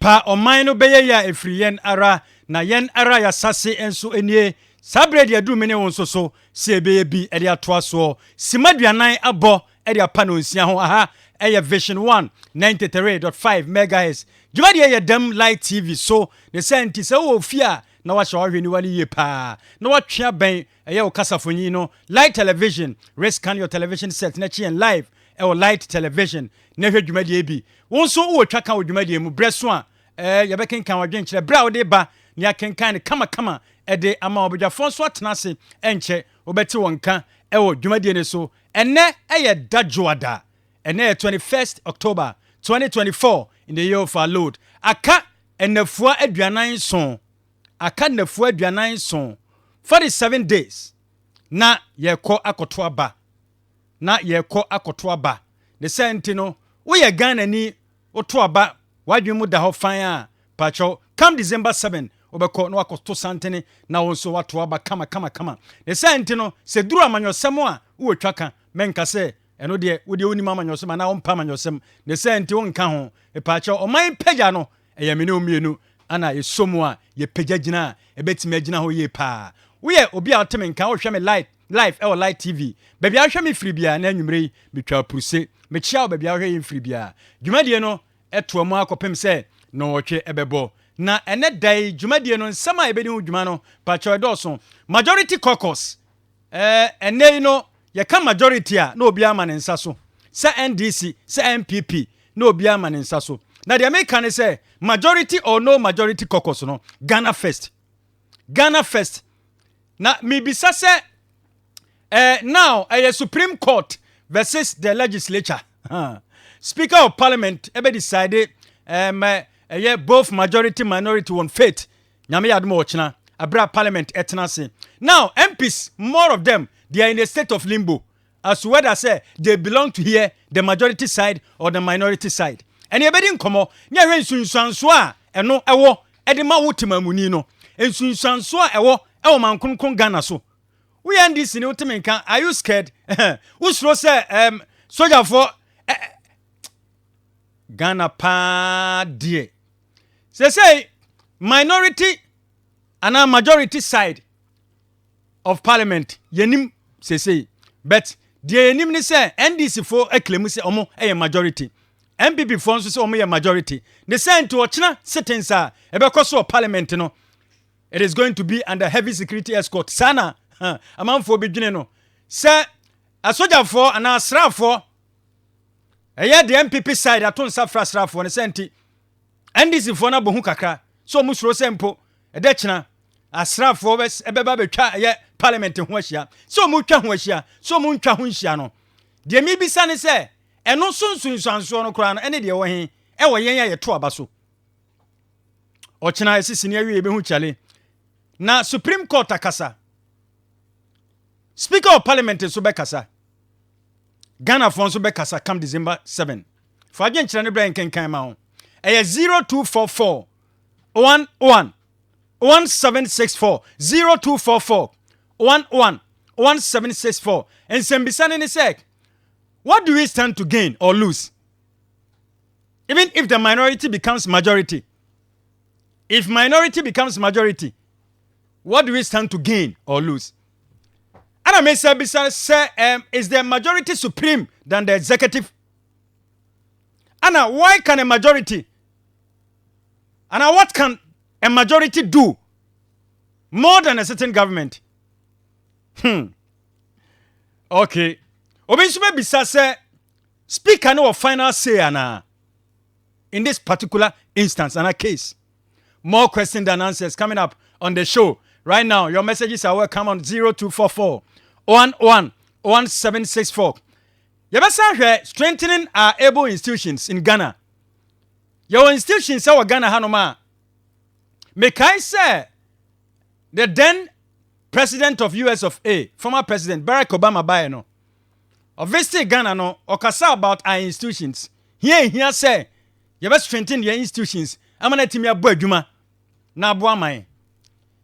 pa ɔman no bɛyɛ ya efiri yen ara na yen ara ya sase enso enie sabre de adu mene won so se bɛyɛ bi e de atoa so simaduanan abɔ e de apa no nsia ho aha ɛyɛ Vision 1 93.5 megahertz dwumadi ɛyɛ Dem Light TV so the senti sɛ wo fia na wa hwe hwe ni wani ye pa na wa twea ben ɛyɛ wo kasafonyi no Light Television rescan your television set na chi live ɛwɔ Light Television na hwe dwumadi bi won so wo twa kan wo dwumadi mu breso a ye bekenkan wadwen kyerɛ bra wo de ba ni akenkan ne kama ɛde ama obadwafo so atena se ɛnkyɛ obɛte wonka ɛwɔ dwumadi ne so ɛnɛ ɛyɛ dadwoada ɛnɛ 21st October 2024 in the year of our Lord aka enafua aduanan son aka nafua aduanan son 47 days na yɛkɔ akoto aba ne senti no wo ye Ghana ni oto aba wadwen mu da ho fan a pacho come December 7 obekɔ no akoto santene na won so wato aba kama ne senti no se duru amanyosɛm a wo twaka menka sɛ eno de wo de onima amanyosɛm na wo mpa amanyosɛm ne senti wo nka ho e pacho oman Mpagya no ɛyɛ mene omienu ana yesomu a ye pagya gyina e betime gyina ho ye pa wo ye obi a oteme nka wo hwɛ me live ɛwɔ Light TV baby ahwɛ me firi bia na anwumre betwa puruse me chia wo baby ahwɛ ye firi bia dwumadie no ɛto amu akɔpem sɛ no wɔtwe ɛbɛbɔ na ɛnɛ dai dwumadie no nsɛm a ɛbɛdi ho dwuma no pacho ɛdɔso majority caucus ɛnɛ no ye ka majority a na obi ama ne nsa so sɛ NDC sɛ MPP na obi ama ne nsa so na the American say majority or no majority caucus no Ghana first na me bisa say now a Supreme Court versus the legislature Speaker of Parliament ebe decided both majority minority won faith nyame yadmo ochina abra Parliament etnase now MPs more of them they are in a state of limbo as to whether say they belong to here the majority side or the minority side and ebedi nkomo nya hwe nsunsuanso a eno ewo edema wotimamuni no nsunsuanso a ewo mankonkon Ghana so we and this ni wotimenka are you scared usro say soldier for Ghana pa die say minority and a majority side of parliament yenim say but the yenim ni say NDC for claim say omo majority MPP for nso say omo majority the say to ochina sittings a ebekoso parliament no it is going to be under heavy security escort sana amanfo bedwene no say a soldier for and a sra for the MPP side aton safra sra for ne senti NDC for na bohu kakra so musro sempo edechina asra for ebeba betwa parliament ho ahia so mu twa ho ahia so mu ntwa ho ahia no de mi bisa ne say eno sunsunsanso no kura no ene de wo he wo yen ya yeto aba so ochina esisi ne awie behu chale na Supreme Court akasa Speaker of Parliament so be kasa Ghana for so be kasa come December 7 for agent chira ne bra nkenkan ma ho 0244 11 1764 0244 11 1764 and sembisane ne say what do we stand to gain or lose even if the minority becomes majority? If minority becomes majority, what do we stand to gain or lose? And I may say, is the majority supreme than the executive? Anna, why can a majority? Anna, what can a majority do more than a certain government? Okay. Obinsume bisa say speaker no final say ana in this particular instance and a case. More questions than answers coming up on the show right now. Your messages are welcome on 0244 11 1764. Yabasa strengthening our able institutions in Ghana. Your institutions are Ghana Hanoma. Make I say the then president of US of A, former president Barack Obama Bayano. Obviously Ghana no okasa about our institutions. Here say you best strengthen your institutions. Amana timi abo adwuma na abo aman.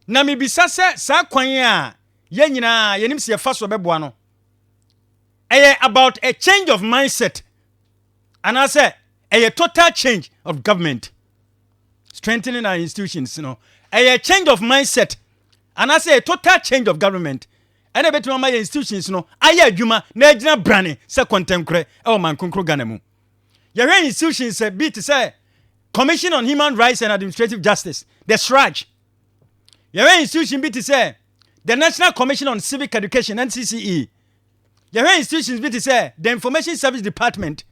Na me bisa se sa kwan a ye nyina yenim se fa so beboa no. About a change of mindset. And I say a total change of government. strengthening our institutions, a change of mindset, and I say a total change of government. And I bet my institutions, I juma, Najina Brani, se contemporary, man kunkro ganemu. Your institutions be to say, Commission on Human Rights and Administrative Justice, the SRAJ. Your institution be to say, the National Commission on Civic Education, NCCE. Your institutions be to say, the Information Service Department.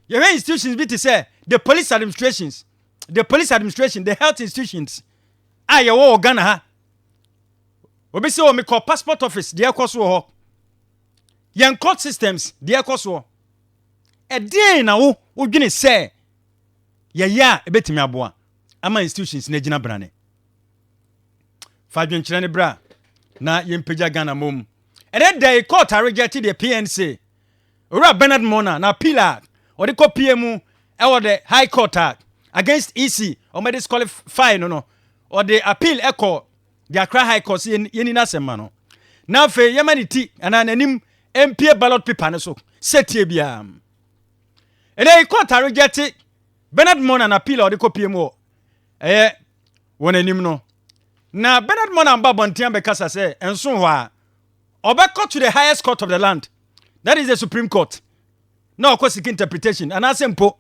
Your institutions be to say, the police administrations, the health institutions. You all Ghana ha. Obi say o me call passport office, the ekoso ho. Yan court systems, the ekoso. E dey na wo dwene say, ya ebetimi aboa. Ama institutions na gina brane. Fa dwenkyere ne bra na Mpagya Ghana mom. And then they court rejected the PNC. Ora Bernard Mona na appeal or the PMU or the High Court against EC or may disqualify or the appeal echo the Accra High Court in Nasemano. Now for Yamaniti and an MP ballot paper so set bia. And they court rejected Bernard Mona na appeal or the PMU. One enim Now Bernard Mona and Babontian Bekasa say and so Obeko to the highest court of the land. That is the Supreme Court. No, of course, interpretation. And as simple,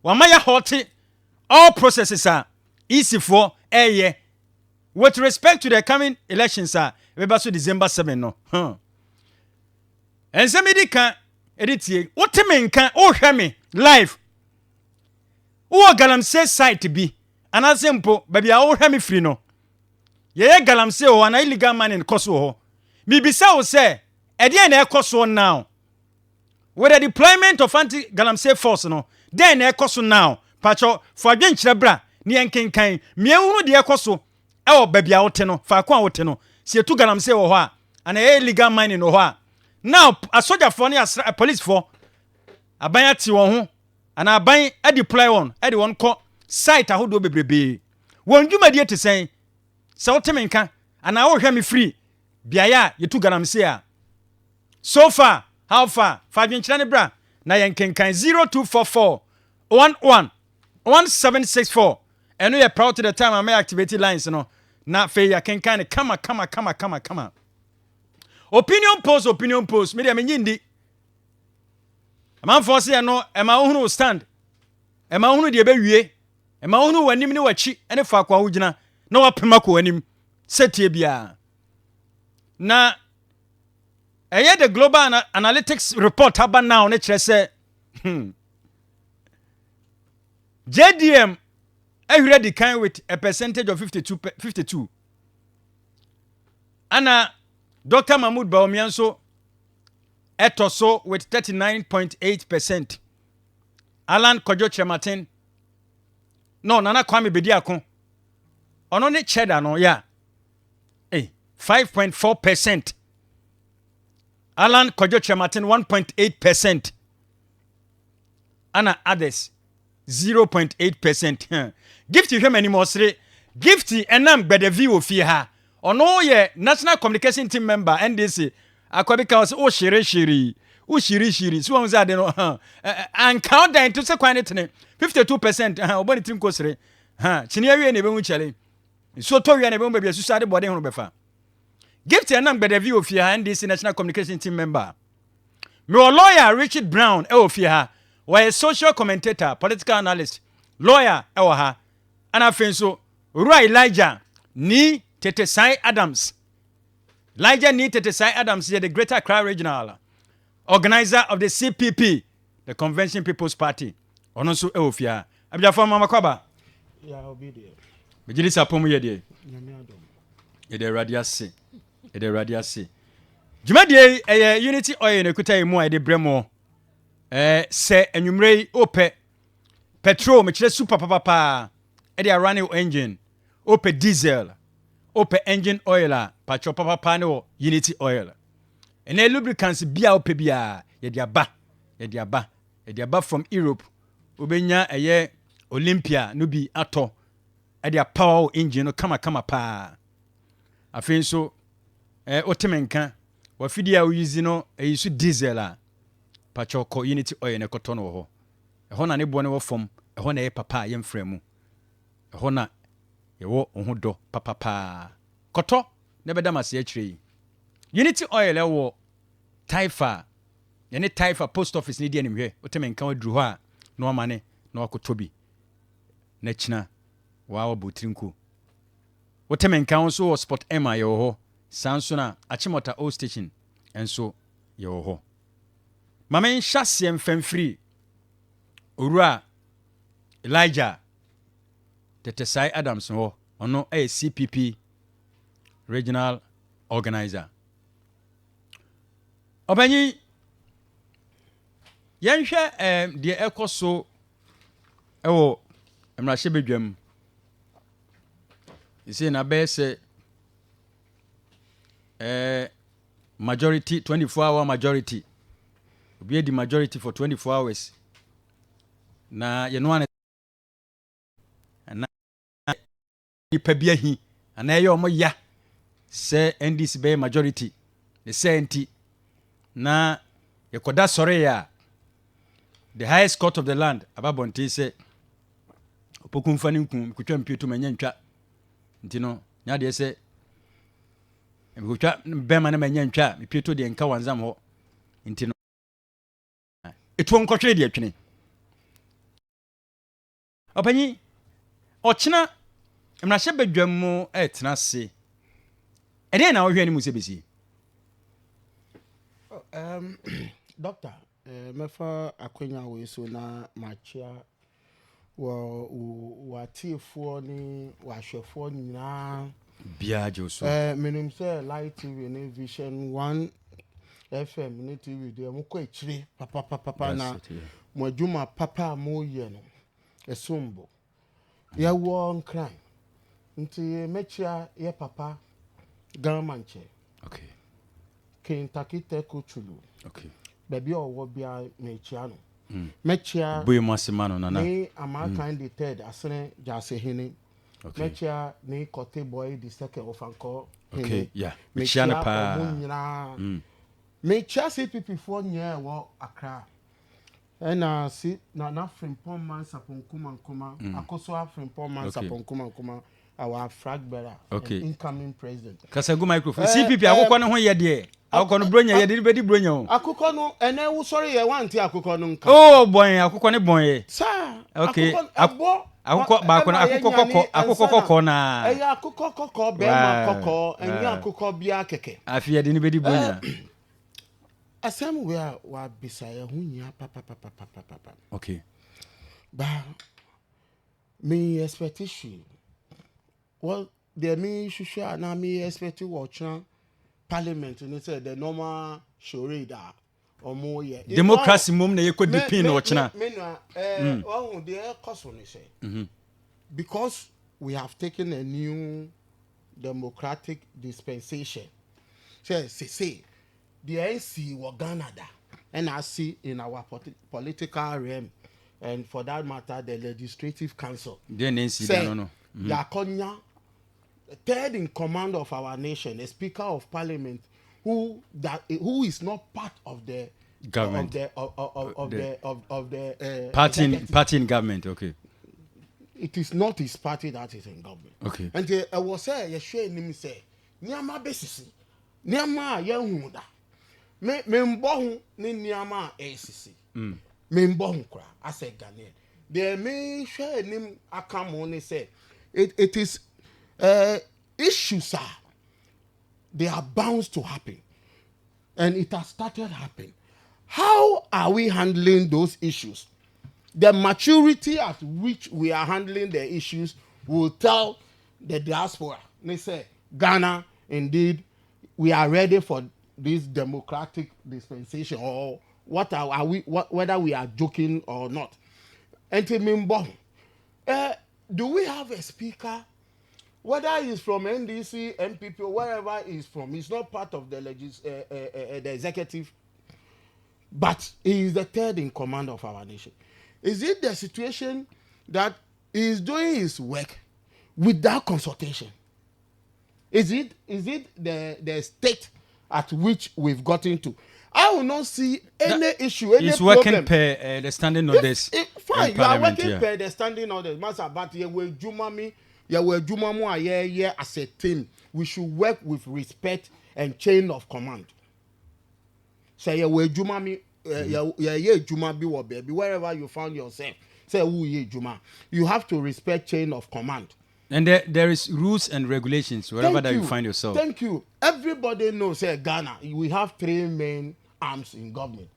Wamaya Horti, all processes are easy for a year. With respect to the coming elections, we basu December 7. No. And somebody can edit ye. What mean can hear me live? Who galamsey site to be? And as simple, baby, I hear me free no. Ye galamsey or an illegal man in Kosovo. Mibisa will say, Edian Ecoso now. With the deployment of anti-galamsey force, then Ecoso now. Pacho, for Gench Bra, Nian King Kain, Miau de Ecoso, our baby Oteno, Fakwa Oteno, see two galamsey or and a illegal mine in Oha. Now, a soldier for a police for a bayati one, and I buy a deploy one, at one call, sight a who do be. Won't you, my dear, to say, Southemenka, and I will hear me free. Biaya, you took galamsey. So far, how far? 5 inch bra. Na yanken 0244 11 1764. And we are proud to the time I may activate lines, Na fe ya ken kind come. Opinion post. Media menyindi. Man for say no, ema hunu stand. Ema hunu de bewie. Ema hunu wanim ne wachi, ene fa kwa hugina. Na wapema ko wanim. Setie bia. Na the global analytics report haba now ne kire say JDM already kind with a percentage of 52. Ana Dr. Mahmoud Bawumianso etoso with 39.8%. Alan Kojo Chematin Nana Kwame Bediako ono ne cheddar no ya 5.4%. Alan Kojo Chematin 1.8%. Anna others 0.8%. Gift you him anymore say Gifty enam bedevi ofi ha. Ono ye National Communication Team member NDC akwabika was o shiri. So one say no and count down to say quantity 52%. Oboni team kosre. Chini awie ne be mu chale. So to wi na be mu be susu ade body hono befa. Gift and number the view of your NDC National Communication Team member. My lawyer Richard Brown, Eofia, was a social commentator, political analyst, lawyer, Ewaha, and I think so. Roy Elijah, ni Tetesai Adams. Elijah ni Tetesai Adams, the Greater Accra Regional, organizer of the CPP, the Convention People's Party. Onosu Eofia. Abia for Mama Kwaba. Yeah, I'll be there. Bijilisa pomu yedie. Yede radiasi. Jumadie Unity Oil ne kuta emu ade bremo se enwumrei ope petrol me kire super papa e dey running engine ope diesel ope engine oil a patcho papa ne Unity Oil ene lubricants bia ope bia ye dey aba from Europe obenya Olympia no bi ato e dey power engine no kama pa afin so otemenka wafidi ya uyizi no eyisu diesel a pachoko Unity Oil ne kotono ho na ne bo ne wo fom na papa yemfrɛ mu hona yewo ohudo papa koto ne beda mase akire Unity Oil ewo Taifa yene Taifa post office ni die nimhwe oteme nka waduru ho a no amane na wakotobi na china wa botrinku oteme nka wonso wo sport Emma yewo ho sanso na Achimota Old Station enso yewo ho mamen hyase mfamfiri Owura Elijah Tetesai Adams ho ono CPP regional organizer Obanyi yenhwe de ekoso ewo emrahye bedwam isi na bese majority 24-hour majority obi di majority for 24 hours na yeno ane na nipa bia hi ana ye omo ya se NDC be majority the senti na yekoda sore ya the highest court of the land ababonte se opokunfa ninkum kutwa mpieto manya ntwa ntino nya de se kutwa bema na manya ntwa mpieto de nka wanzam ho ntino etu nkotwe de atwene opanyi ochina emrahye bedwam mu etena se ede na ohwe ni mu se besi Doctor, mefa akwenya we so na machia wa tifo ni wa hwefo nyina bia joso menim say Light TV ni Vision 1 FM ni TV de mo ko akire papa na mo adwuma papa mo ye no esombo ya wo nkran nti mechia ye papa garmanche okay Kentucky Tekochulu okay baby owo bia mechia no mechia boy masimano nana ni amakan the third asene jase hini okay mechia ni kote boy the second of anko okay yeah mechia na pa mechia CPP for nya wo Accra ena si na frimpon man saponkuma nkuma akoso frimpon man saponkuma nkuma our flag bearer incoming president kasagu microphone CPP akokọ ne ho ye de akokọ no bronya ye de bedi bronya o akokọ no ene wo sorry ye wanti akokọ no nka oh boy akokọ ne bon ye sa okay akokọ ba ko na akokọ kokọ na eya akokọ kokọ be ma kokọ enya akokọ bia keke afia de ne bedi bronya asem we wa bisaya hunya papa okay ba me expectation well there me shusha na me expect watch parliament and say the normal charade omo ye democracy mom na yeko depend watch na me no oh the cause on say because we have taken a new democratic dispensation say the NC wa Ghana da and I see in our political realm and for that matter the legislative council the NC no Yakonya third in command of our nation, a speaker of parliament who is not part of the government of the party in government. Okay, it is not his party that is in government. Okay, and I was say you him say niama besisi niama yehu da me mbo ni niama esisi me mbo kra as a Ghanaian the me hwe nim akamo ni say it is issues they are bound to happen and it has started happening. How are we handling those issues? The maturity at which we are handling the issues will tell the diaspora. They say Ghana, indeed, we are ready for this democratic dispensation, or what are we? Whether we are joking or not. And do we have a speaker? Whether he's from NDC, MPP, or wherever he's from, he's not part of the the executive, but he is the third in command of our nation. Is it the situation that he is doing his work without consultation? Is it the state at which we've gotten to? I will not see any issue, any It's problem. working per the standing orders. Fine, you are working per the standing orders. Master, but you will Jumami, you will Jumamu a year as a team. We should work with respect and chain of command. Say you will Jumami, you Juma be or baby, wherever you found yourself. Say who ye Juma. You have to respect chain of command. And there is rules and regulations wherever that you find yourself. Thank you. Everybody knows, say Ghana, we have three main arms in government: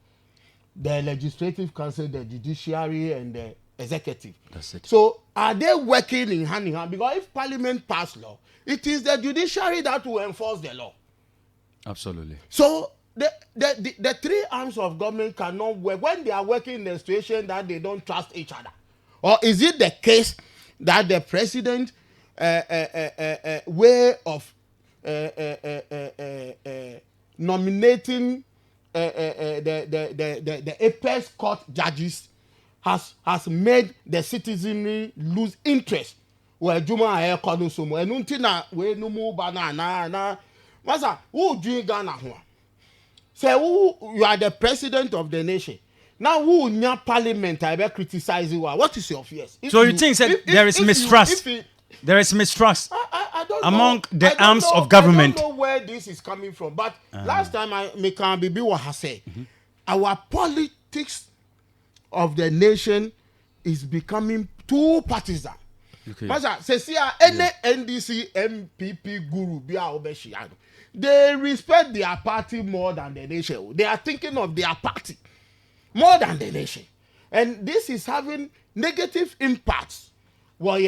the legislative council, the judiciary, and the executive. That's it. So are they working in hand? Because if parliament pass law, it is the judiciary that will enforce the law. Absolutely. So the three arms of government cannot work when they are working in a situation that they don't trust each other. Or is it the case that the president way of nominating the apex court judges has made the citizenry lose interest? Well, Juma aye kono somo enunti na we no mu ba na masa who doing Ghana ho? Say who you are the president of the nation. Now who nya parliament I be criticize you. What is your fears? So you think there is mistrust? There is mistrust I don't among know. the arms of government. I don't know where this is coming from. But last time Mekan Bibi was said, our politics of the nation is becoming too partisan. Okay. Say any NDC MPP guru be our beshiano. They respect their party more than the nation. They are thinking of their party more than the nation. And this is having negative impacts. We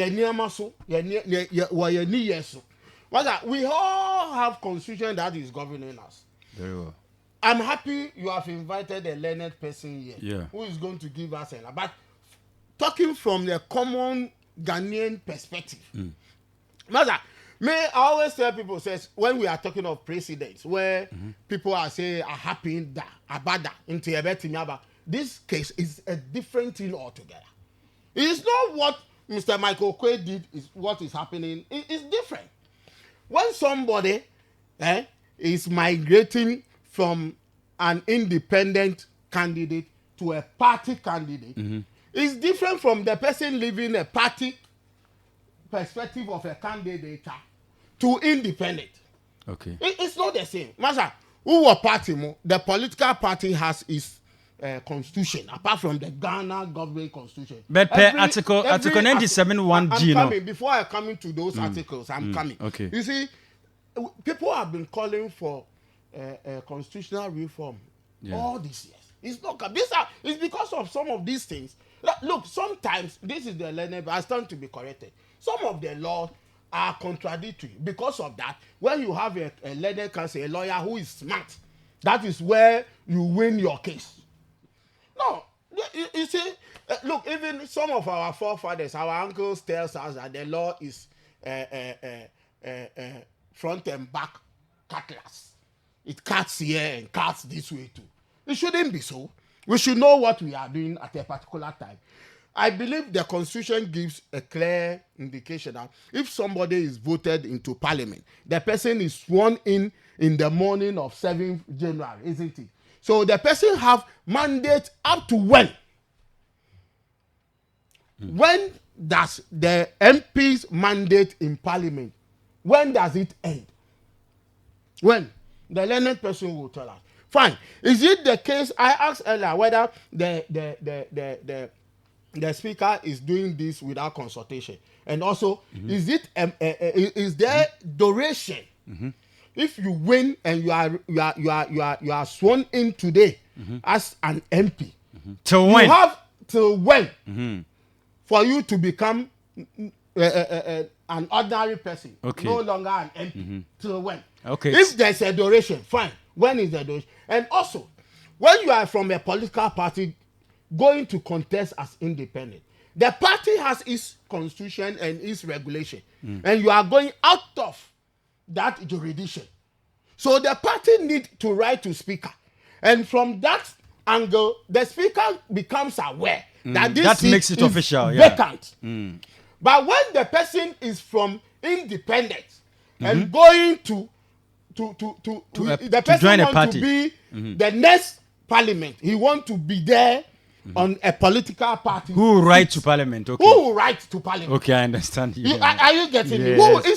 all have constitution that is governing us. Very well. I'm happy you have invited a learned person here, Yeah, who is going to give us a. But talking from the common Ghanaian perspective, Master, I always tell people, says when we are talking of precedents, where people are saying are happy that abada into a better, this case is a different thing altogether. It is not what Mr. Michael Quay did, is what is happening. It's different. When somebody is migrating from an independent candidate to a party candidate, it's different from the person living a party perspective of a candidate to independent. Okay. It's not the same. Master, who were party more? The political party has its constitution, apart from the Ghana government constitution. But per article 97.1G, coming, before I come into those articles, I'm coming. Okay. You see, people have been calling for constitutional reform all these years. It's not. It's because of some of these things. Look, sometimes this is the learner, but I stand to be corrected. Some of the laws are contradictory. Because of that, when you have a learner counsel, a lawyer who is smart, that is where you win your case. No, you see, look, even some of our forefathers, our uncles tells us that the law is front and back cutlass. It cuts here and cuts this way too. It shouldn't be so. We should know what we are doing at a particular time. I believe the constitution gives a clear indication that if somebody is voted into parliament, the person is sworn in the morning of 7th January, isn't it? So the person have mandate up to when? When does the MP's mandate in parliament, when does it end? When? The learned person will tell us. Fine. Is it the case? I asked earlier whether the speaker is doing this without consultation, and also is there duration? If you win and you are sworn in today as an MP, till when? You have till when for you to become an ordinary person, no longer an MP. Till when? Okay. If there's a duration, fine. When is the duration? And also, when you are from a political party going to contest as independent, the party has its constitution and its regulation, and you are going out of that jurisdiction. So the party need to write to speaker, and from that angle, the speaker becomes aware that this seat makes it is official, vacant. But when the person is from independent and going to the person join a want party. to be the next parliament. He want to be there on a political party. Who will write to parliament? Okay. Who will write to parliament? Okay, I understand you. Are you getting me? Yes. Who?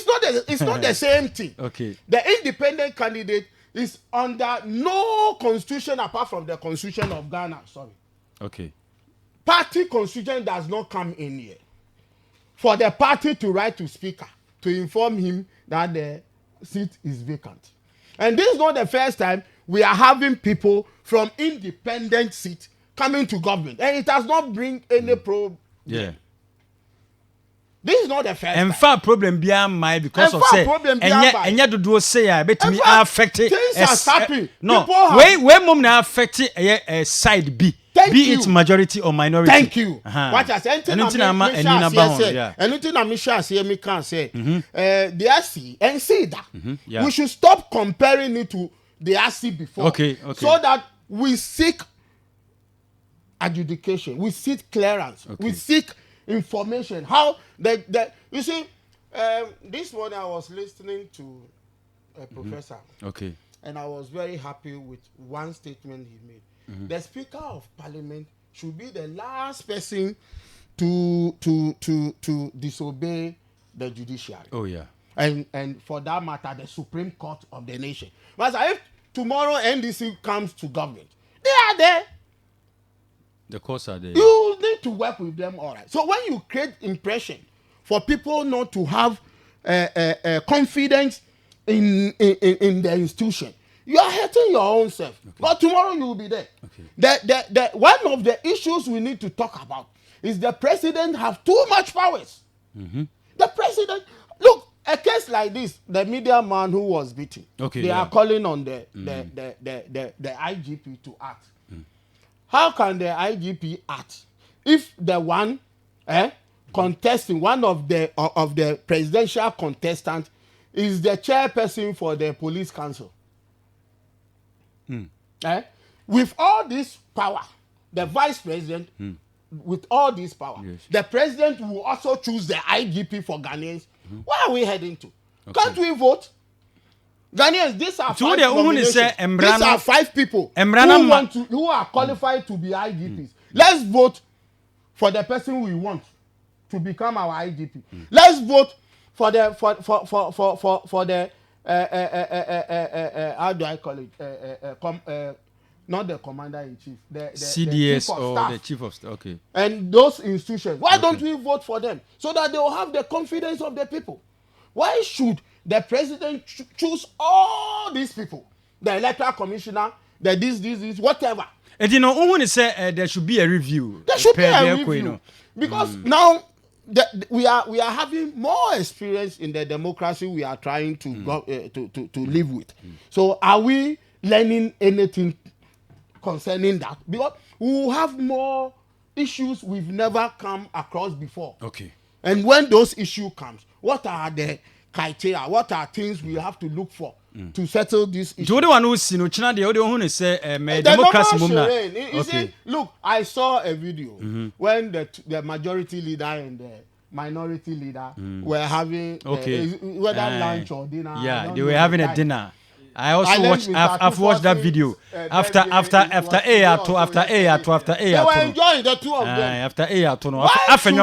It's not the same thing. Okay. The independent candidate is under no constitution apart from the constitution of Ghana. Sorry. Okay. Party constitution does not come in here for the party to write to speaker to inform him that the seat is vacant. And this is not the first time we are having people from independent seat coming to government, and it does not bring any problem. Yeah. This is not the first And time. far problem beyond my because of say and yet do say I bet me affect things are happening. No, People where mom na affect a side B. Thank be you. it majority or minority. Thank you. What I say? Anything I say, me can't say. The RC and say that we should stop comparing it to the RC before. Okay. So that we seek adjudication, we seek clearance, we seek information. How you see, this morning I was listening to a professor. Okay. And I was very happy with one statement he made. The Speaker of Parliament should be the last person to disobey the judiciary. Oh yeah. And for that matter, the Supreme Court of the nation. But if tomorrow NDC comes to government, they are there. The courts are there. You need to work with them, all right. So when you create impression for people not to have confidence in the institution, you are hurting your own self. Okay. But tomorrow you will be there. Okay. One of the issues we need to talk about is the president have too much powers. The president, look, a case like this, the media man who was beaten, they are calling on the IGP to act. How can the IGP act if the one contesting, one of the presidential contestants is the chairperson for the police council? With all this power, the vice president, with all this power, the president will also choose the IGP for Ghanaians. Where are we heading to? Can't we vote? Ghanaians, these are five nominations. These are five people who are qualified to be IGPs. Let's vote for the person we want to become our IGP. Let's vote for the how do I call it? Not the commander in chief, the CDS chief of or staff. the chief of staff. Okay. And those institutions. Why don't we vote for them so that they will have the confidence of the people? Why should the president choose all these people? The electoral commissioner, the this, whatever. And you know, when say there should be a review. There should be a review. Because now we are having more experience in the democracy we are trying to live with. So are we learning anything concerning that? Because we will have more issues we've never come across before. Okay. And when those issues comes, what are the criteria? What are things we have to look for to settle this issue? The one who see no China the other one say democracy movement. You see, look, I saw a video when the majority leader and the minority leader were having whether lunch or dinner. Yeah, they were having a dinner. I also watched. I've watched that video after AR2. They were enjoying the two of them. After AR2.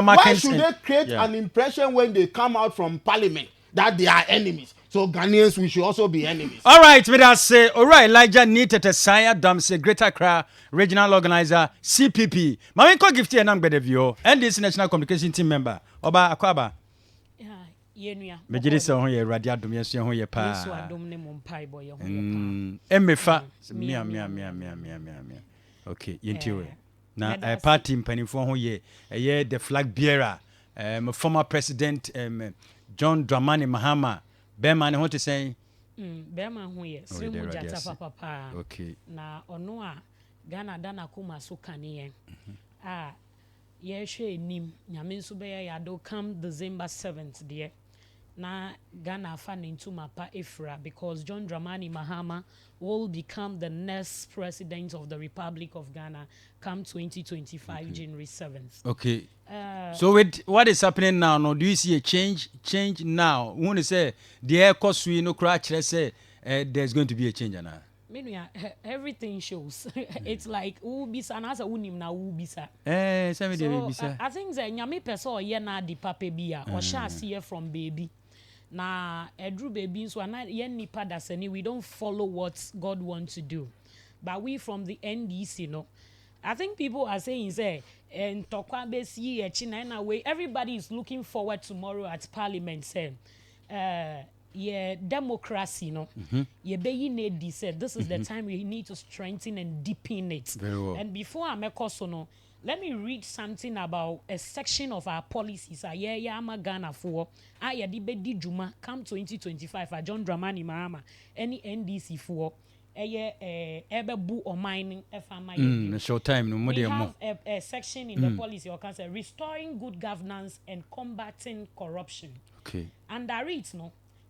Why should they create an impression when they come out from parliament that they are enemies? So Ghanaians, we should also be enemies. All right, me that say. All right, Elijah needed a Saya Damse Greater Accra Regional Organizer CPP. Mami ko gift here nang bedevio and this National Communication Team member. Oba Akwaba. Mejiri se ho ye radio adom ye so ho ye pa. So adom ne mo Mpagya ye ho ye pa. Emefa mia. Okay, yentiwe. Na party mpanifo ho ye the flag bearer former president John Dramani Mahama Bema ne ho te say Bema ho ye Srimu Jata papa. Okay. Na ono a Ghana dana kuma so kane ye hwe nim nyame nso be ya do come December 7th there. Na Ghana fan into mapa Ifra because John Dramani Mahama will become the next president of the Republic of Ghana come 2025 January 7th. Okay. So with what is happening now, no, do you see a change now? When you say the air cost we no cry say there's going to be a change now. Everything shows. It's like ubisa na asa unim na ubisa. Some dey ubisa. I think that nyame person oye na di papa bia or sha see from baby. Na edru baby so na yen nipa da sani we don't follow what God wants to do. But we from the NDC I think people are saying say and tokwa besi e china na way everybody is looking forward tomorrow at parliament say democracy be need said this is the time we need to strengthen and deepen it. Very well. And before I make us let me read something about a section of our policies. Ghana for di juma come 2025 John Dramani Mahama any NDC for ebebu or mining short time no we have a section in the policy or can say restoring good governance and combating corruption. Okay. Under it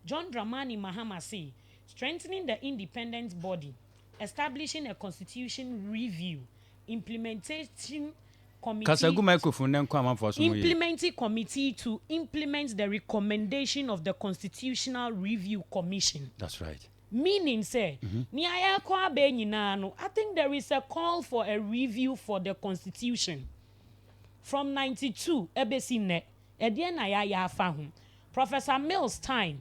John Dramani Mahama say strengthening the independent body, establishing a constitution review, implementing committee to implement the recommendation of the Constitutional Review Commission. That's right. Meaning say I think there is a call for a review for the constitution from 92 ebesine Professor Mills time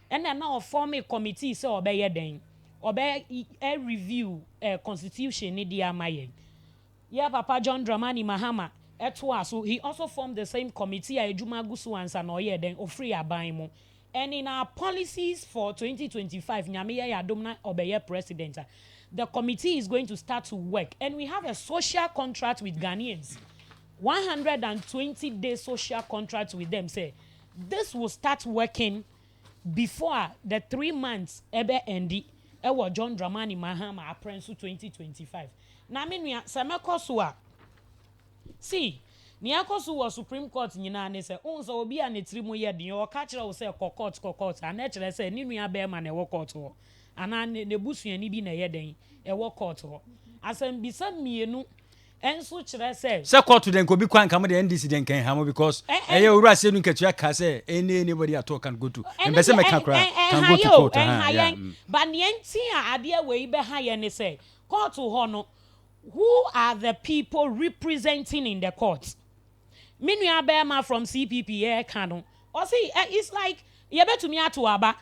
and then now form a committee so obey den obey a review constitution ni dia maye Papa John Dramani Mahama so he also formed the same committee ejuma gusu ansa no ye den ofri aban mu. And in our policies for 2025, president, the committee is going to start to work. And we have a social contract with Ghanaians. 120-day social contract with them. Say, this will start working before the 3 months ebe endi. Ewa John Dramani Mahama apprentice 2025. Na me see, Niakosu was Supreme Court nyina ne se onso obi a netrimu ye den o ka kire wo se court ana kire se ni nua be ma na wo court ho ana ne busuani bi na ye den e wo court ho asem bisa mienu enso kire se court den ko bi kwan kam de NDC den kan hamo because eye owura se nu ketua ka se anybody at all can go to and be se me can go to court but ne enti a ade we be ha ye ne se court ho no who are the people representing in the court? Minua Bema from CPP canon. Or see, it's like you bet to me at Waba.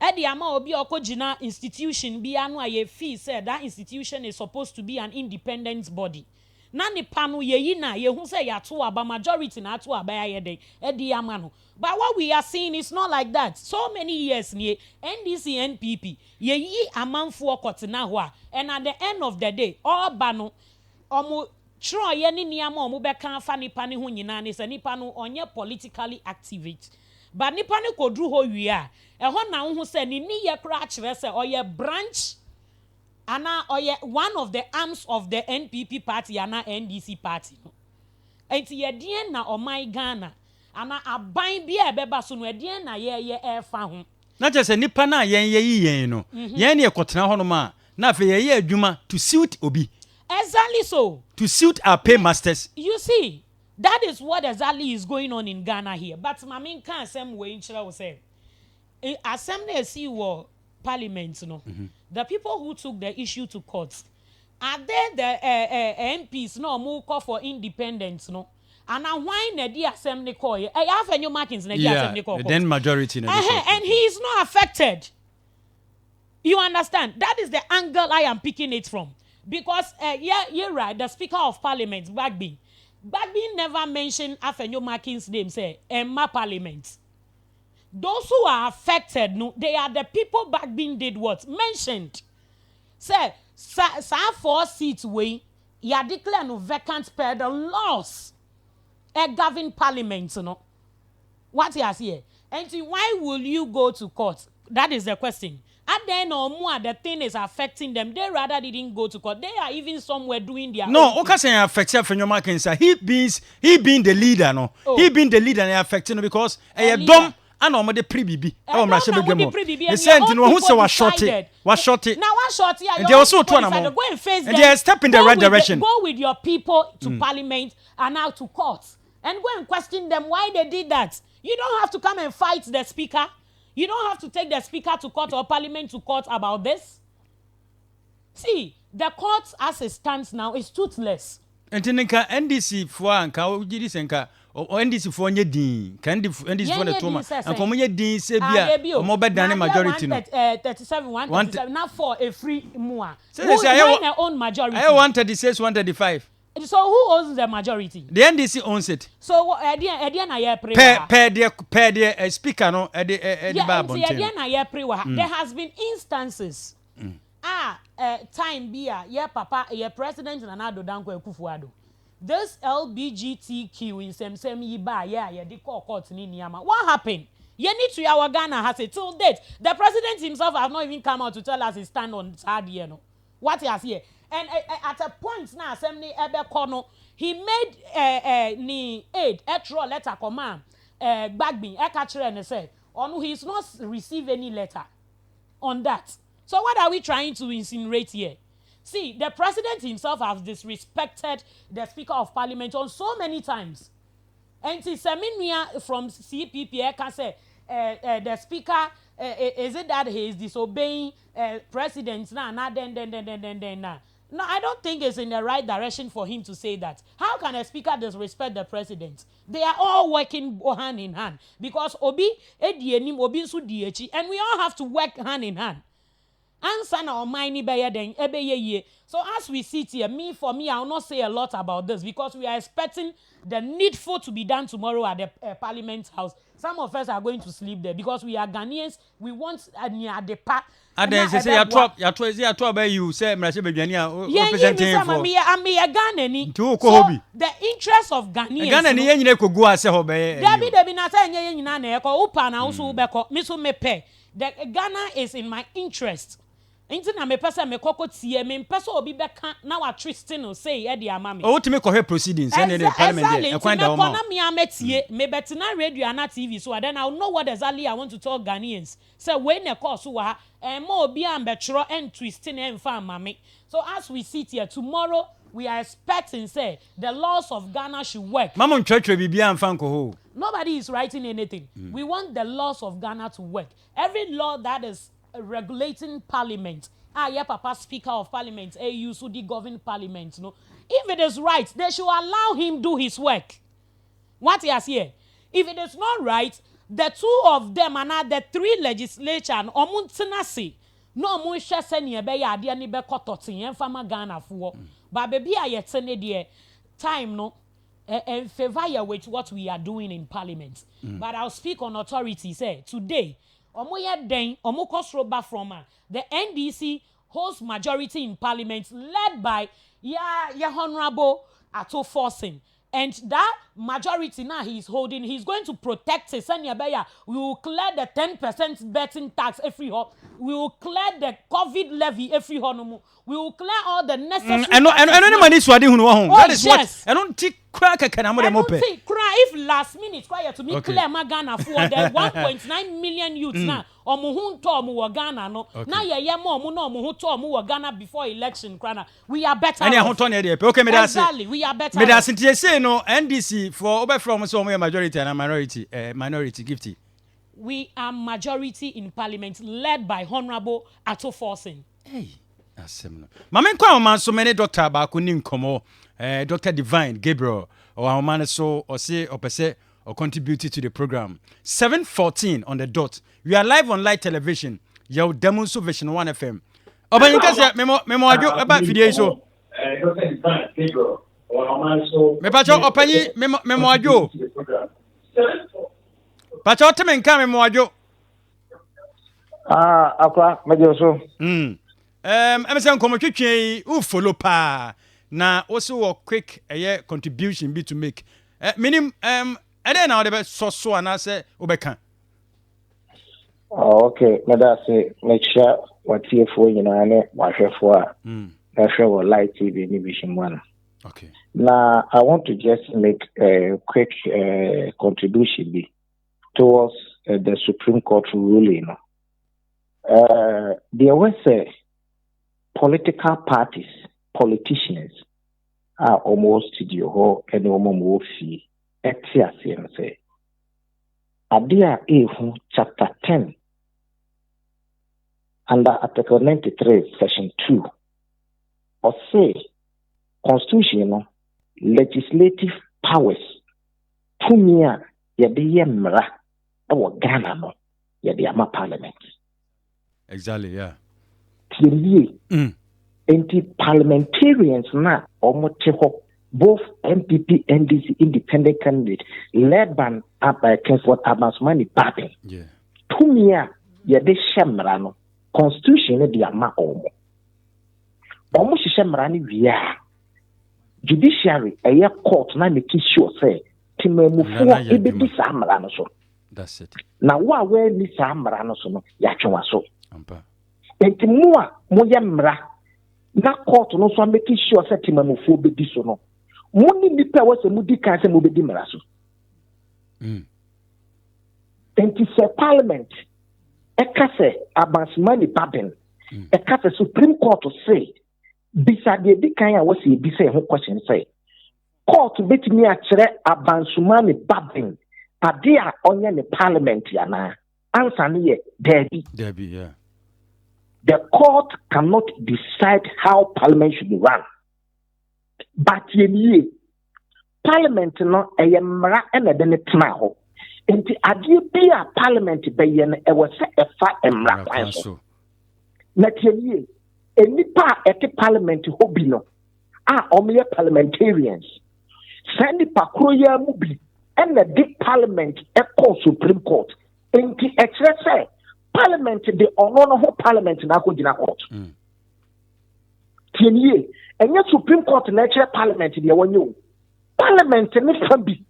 Eddie Ama Obi Okojina institution be anwa ye fee said that institution is supposed to be an independent body. Nani panu ye yina ye who say ya Tuaba majority na Tuaba ye de Eddie Amano. But what we are seeing is not like that. So many years near NDC NPP ye amount for kotinahwa and at the end of the day all bano Sure, ye ni ama omu beka fa nipa ni ho nyina ne se nipa no onye politically activate. But nipa ne kodru ho wi a ho na ho se ni ye kra kire se oye branch ana oye one of the arms of the NPP party ana NDC party. Enti ye den na oman Ghana ana aban bi e beba so no den na ye fa ho. Na je se nipa na yen no. Yen ne ekotena ho no ma na fe ye adwuma to suit obi. Exactly so. To suit our paymasters. You see, that is what exactly is going on in Ghana here. But Mamin can't say way in Chile say. Assembly see what parliament, the people who took the issue to court, are they the MPs more call for independence, no? And now why the assembly call? I have a new markings in the assembly call. Then majority. And he is not affected. You understand? That is the angle I am picking it from. Because, you're right, the Speaker of Parliament, Bagby never mentioned Afenyo Markins' name, say, Emma Parliament. Those who are affected, no, they are the people Bagby did what? Mentioned. Say, 4 seats way, you are declared no vacant per the laws. A governed Parliament, no. What you are here? And why will you go to court? That is the question. And then or more, the thing is affecting them. They rather didn't go to court. They are even somewhere doing their no. Okay, say affected for your market. He being the leader, no. Oh. He being the leader and affecting because a dumb and on the pre-BB. Oh, my The sent no who say was shorty. Now one shorty. And they also turn around. Go and face them. And they are step in the right direction. Go with your people to parliament and now to court and go and question them why they did that. You don't have to come and fight the speaker. You don't have to take the speaker to court or parliament to court about this. See, the court as it stands now is toothless. Ntinka NDC for anka ojiri senka o NDC for nye din kan NDC for the toma anka mo nye din se bia o mo bedane majority no 37 137 now for a free mua. Say I own majority. I 136 135. So who owns the majority? The NDC owns it. So na ye per the speaker no ba bonten. Na ye prewa. There has been instances time bia ye papa ye president Nana Addo Dankwa Akufo-Addo. This LBGTQ in sem yi ba ye de court ni niama. What happened? You need to our Ghana has it till date. The president himself has not even come out to tell us his stand on Saturday, no. What he has here. And at a point now, assembly ebe kono, he made ni aid etro letter command Bagbin catcher and say on he's not received any letter on that. So what are we trying to insinuate here? See, the president himself has disrespected the Speaker of Parliament on so many times. And Seminia from CPP can say the Speaker is it that he is disobeying president now? Then. No, I don't think it's in the right direction for him to say that. How can a speaker disrespect the president? They are all working hand in hand because Obi edienim Obi nso diechi, and we all have to work hand in hand. Answer na omani beye den ebeye ye. So as we sit here, for me, I will not say a lot about this because we are expecting the needful to be done tomorrow at the Parliament House. Some of us are going to sleep there because we are Ghanaians. We want near the park. And then say you talk by you say Mrashe Bedwania representing for. I'm a Ghanaian. So the interest of Ghanaians. Ghanaian nyine ko go ase ho be. Debi na say nye nyina na ekọ upa na uso ubekọ. Me so mepe. The Ghana is in my interest. Inti na me pesa me kokotie me pesa obi beka na wa twisting no say e dey ama me. O ultimate court proceedings and the parliament there. Exactly. Na me ametie me betina radio na TV so then I'll know what exactly I want to tell Ghanaians. Say when e course so ha mo obi ambetro and twisting e mfa ama me. So as we sit here tomorrow we are expecting say the laws of Ghana should work. Mama church bibia mfa nko ho. Nobody is writing anything. We want the laws of Ghana to work. Every law that is regulating parliament, papa speaker of parliament, AU so the govern parliament, no. If it is right, they should allow him do his work. What he has here. If it is not right, the two of them and now the three legislature and omuntinasi no mun hwe se ne be ya ade ne be kototin en fama Ghana fo. But baby ayetene de time no and favor with what we are doing in parliament. But I'll speak on authority say today omoye den omokosroba from the NDC holds majority in parliament led by ya honorable Ato Forcing. And that majority now he's holding, he's going to protect it. We will clear the 10% betting tax every year. We will clear the COVID levy every year. We will clear all the necessary. That is what. I don't think if last minute to me clear my Ghana for the 1.9 million youths now. Ghana no. Now no Ghana before election. We are better. Exactly, we are better. No NDC for over from so majority and minority gifty. We are majority in parliament led by Honorable Ato Forcing. Hey, asemno. Mama kwa man so many doctor ba ko ni nkomo Dr. Divine Gabriel or man so or say opese or contributed to the program. 7:14 on the dot. We are live on live television. Your Demonso Vision 1 FM. Obanka say memo adwo aba fidie so. Dr. Divine Gabriel. Me pacho opanyi memo adwo. Pacho teme nka memo adwo. Akwa mejo so. Emese nkomo twetwe u follow pa na also a quick contribution be to make. Minim eden na de so ana say obeka. Okay, meda say make sure what TF4 nyina ne wahwefo a. Na hwe live TV ni Vision 1. Okay. Now, I want to just make a quick contribution towards the Supreme Court ruling. There was political parties, politicians are almost to the whole and almost fee. Adia chapter 10, under Article 93, Section 2, or say constitutional legislative powers to me yemra our Ghana no ama parliament. Exactly, yeah. Parliamentarians na omoteho both MPP, NDC, independent candidate led by Kensford Abasmani Baden. Yeah. To me yede shemra no constitution de ama omo shemra ni wia judiciary a court na make sure say timamufo ebedi sa amra no so. That's it. Now what we ni sa amra no so no ya twenwa so. Ampa. Enti mo a mo ye mra na court no so make sure say timamufo bedi so no. Mo ni nipa we se mo di kan se mo bedi mra so. Enti se parliament ekase Abansmani Baden ekase Supreme Court to say bisa de di kan ya we se bi say ho question say court betimi a kire Abansmani Baden ade a onye ne parliament ya na answer ne ye Debbie, yeah. The court cannot decide how parliament should be run. But ye parliament no eyemra ena de ne tena ho. Enti ade bi a parliament be ye no e wo se efa emra kwan so. Na tie enipa ete parliament ho bi no a omye parliamentarians send pakro ya mu bi ena de parliament e call Supreme Court. Enti say parliament de ono ho parliament na ko gina court. Tie enye Supreme Court na chere parliament de wonyo. Parliament ni fabi